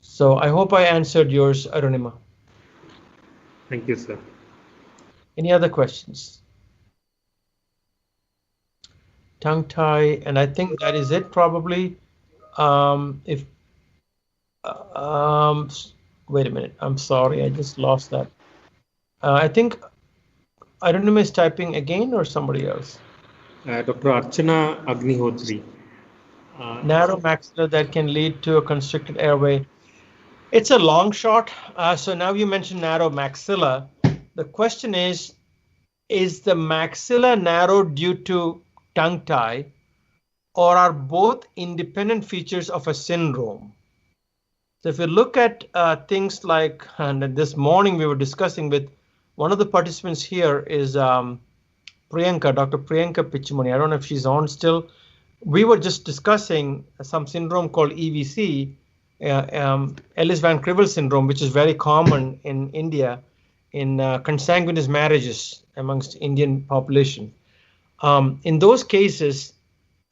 So I hope I answered yours, Arunima. Thank you, sir. Any other questions? Tongue tie, and I think that is it probably. Wait a minute, I'm sorry, I just lost that. I think Arunima is typing again or somebody else? Dr. Archana Agnihotri. Narrow maxilla that can lead to a constricted airway. It's a long shot. So now you mentioned narrow maxilla. The question is the maxilla narrow due to tongue tie, or are both independent features of a syndrome? So if you look at things like, and this morning we were discussing with one of the participants here is Priyanka, Dr. Priyanka Pichumani. I don't know if she's on still. We were just discussing some syndrome called EVC, Ellis Van Creveld syndrome, which is very common in India in consanguineous marriages amongst Indian population. In those cases,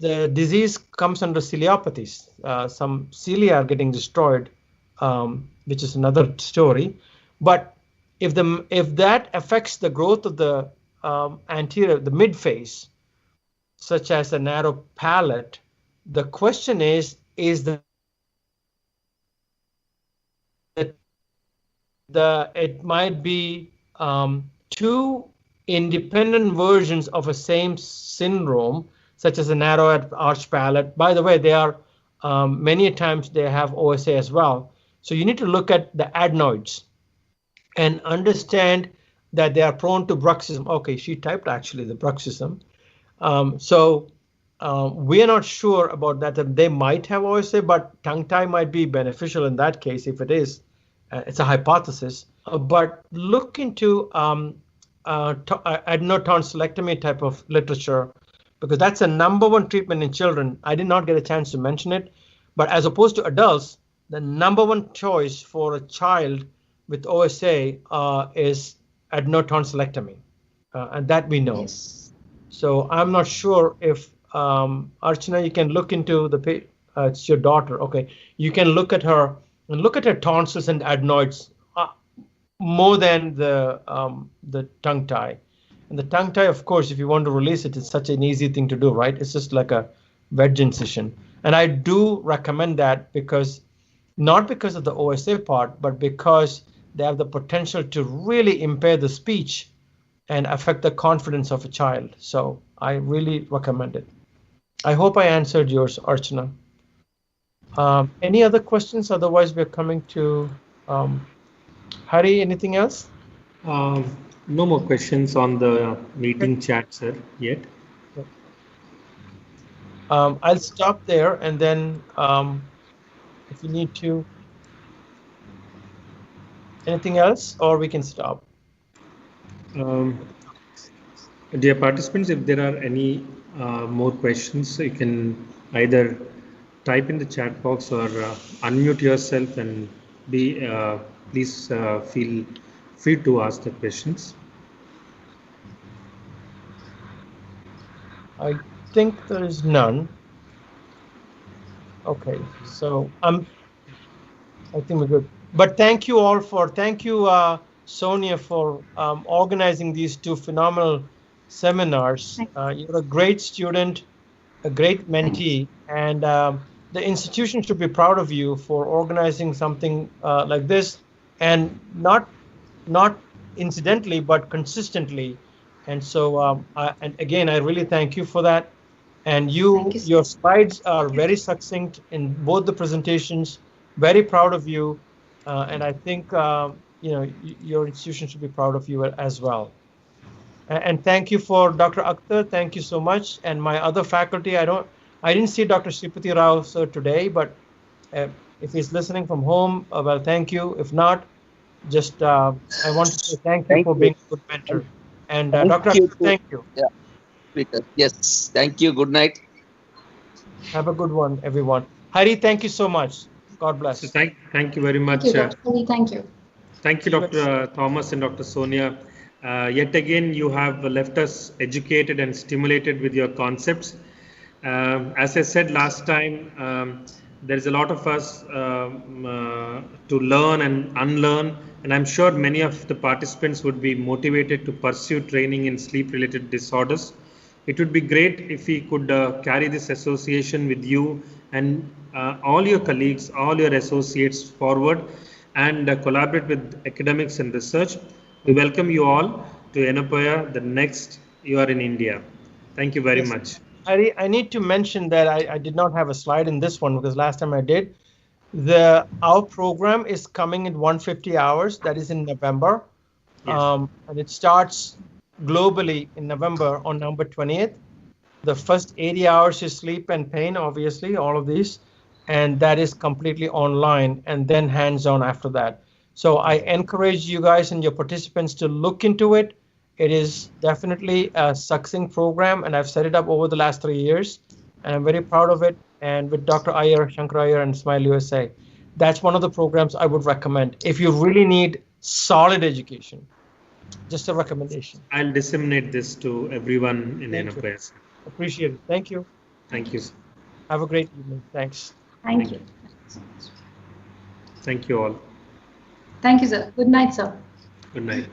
the disease comes under ciliopathies. Some cilia are getting destroyed, which is another story. But if that affects the growth of the anterior, the midface, such as a narrow palate, the question is it might be two independent versions of a same syndrome, such as a narrow arch palate. By the way, they are many times they have OSA as well. So you need to look at the adenoids and understand that they are prone to bruxism. Okay, she typed actually the bruxism. We are not sure about that they might have OSA, but tongue tie might be beneficial in that case. If it is, it's a hypothesis. But look into adenotonsillectomy type of literature, because that's a #1 treatment in children. I did not get a chance to mention it, but as opposed to adults, the #1 choice for a child with OSA is adenotonsillectomy, and that we know. Yes. So I'm not sure if Archana, you can look into it's your daughter. Okay, you can look at her and look at her tonsils and adenoids more than the tongue tie. And the tongue tie, of course, if you want to release it, it's such an easy thing to do, right? It's just like a wedge incision. And I do recommend that because, not because of the OSA part, but because they have the potential to really impair the speech and affect the confidence of a child. So I really recommend it. I hope I answered yours, Archana. Any other questions? Otherwise, we're coming to Hari. Anything else? No more questions on the meeting chat, sir, yet. I'll stop there, and then if you need to, anything else, or we can stop. Dear participants, if there are any more questions, you can either type in the chat box or unmute yourself and please feel free to ask the questions. I think there is none. Okay, so I think we're good. But thank you all thank you, Sonia, for organizing these two phenomenal seminars. You're a great student, a great mentee, and the institution should be proud of you for organizing something like this, and not incidentally, but consistently. And so, and again, I really thank you for that. And your slides are very succinct in both the presentations. Very proud of you, and I think your institution should be proud of you as well. And thank you for Dr. Akhtar. Thank you so much. And my other faculty, I didn't see Dr. Sripati Rao sir today, but if he's listening from home, well, thank you. If not, just I want to say thank you for being a good mentor. And Dr. Akhtar, thank you. Yeah. Yes. Thank you. Good night. Have a good one, everyone. Hari, thank you so much. God bless. So thank you very much. Thank you, Dr. Hari. Thank you. Thank you, Dr. Thomas and Dr. Sonia. Yet again, you have left us educated and stimulated with your concepts. As I said last time, there is a lot of us to learn and unlearn, and I'm sure many of the participants would be motivated to pursue training in sleep-related disorders. It would be great if we could carry this association with you and all your colleagues, all your associates forward, and collaborate with academics and research. We welcome you all to Yenepoya. The next you are in India. Thank you very much. I need to mention that I did not have a slide in this one because last time I did. Our program is coming in 150 hours. That is in November. Yes. And it starts globally in November on November 20th. The first 80 hours is sleep and pain, obviously, all of these. And that is completely online and then hands-on after that. So I encourage you guys and your participants to look into it. It is definitely a succinct program, and I've set it up over the last 3 years, and I'm very proud of it. And with Dr. Iyer, Shankar Iyer, and Smile USA, that's one of the programs I would recommend if you really need solid education. Just a recommendation. I'll disseminate this to everyone in Yenepoya. Appreciate it. Thank you. Thank you. Have a great evening. Thanks. Thank you. Thank you all. Thank you, sir. Good night, sir. Good night.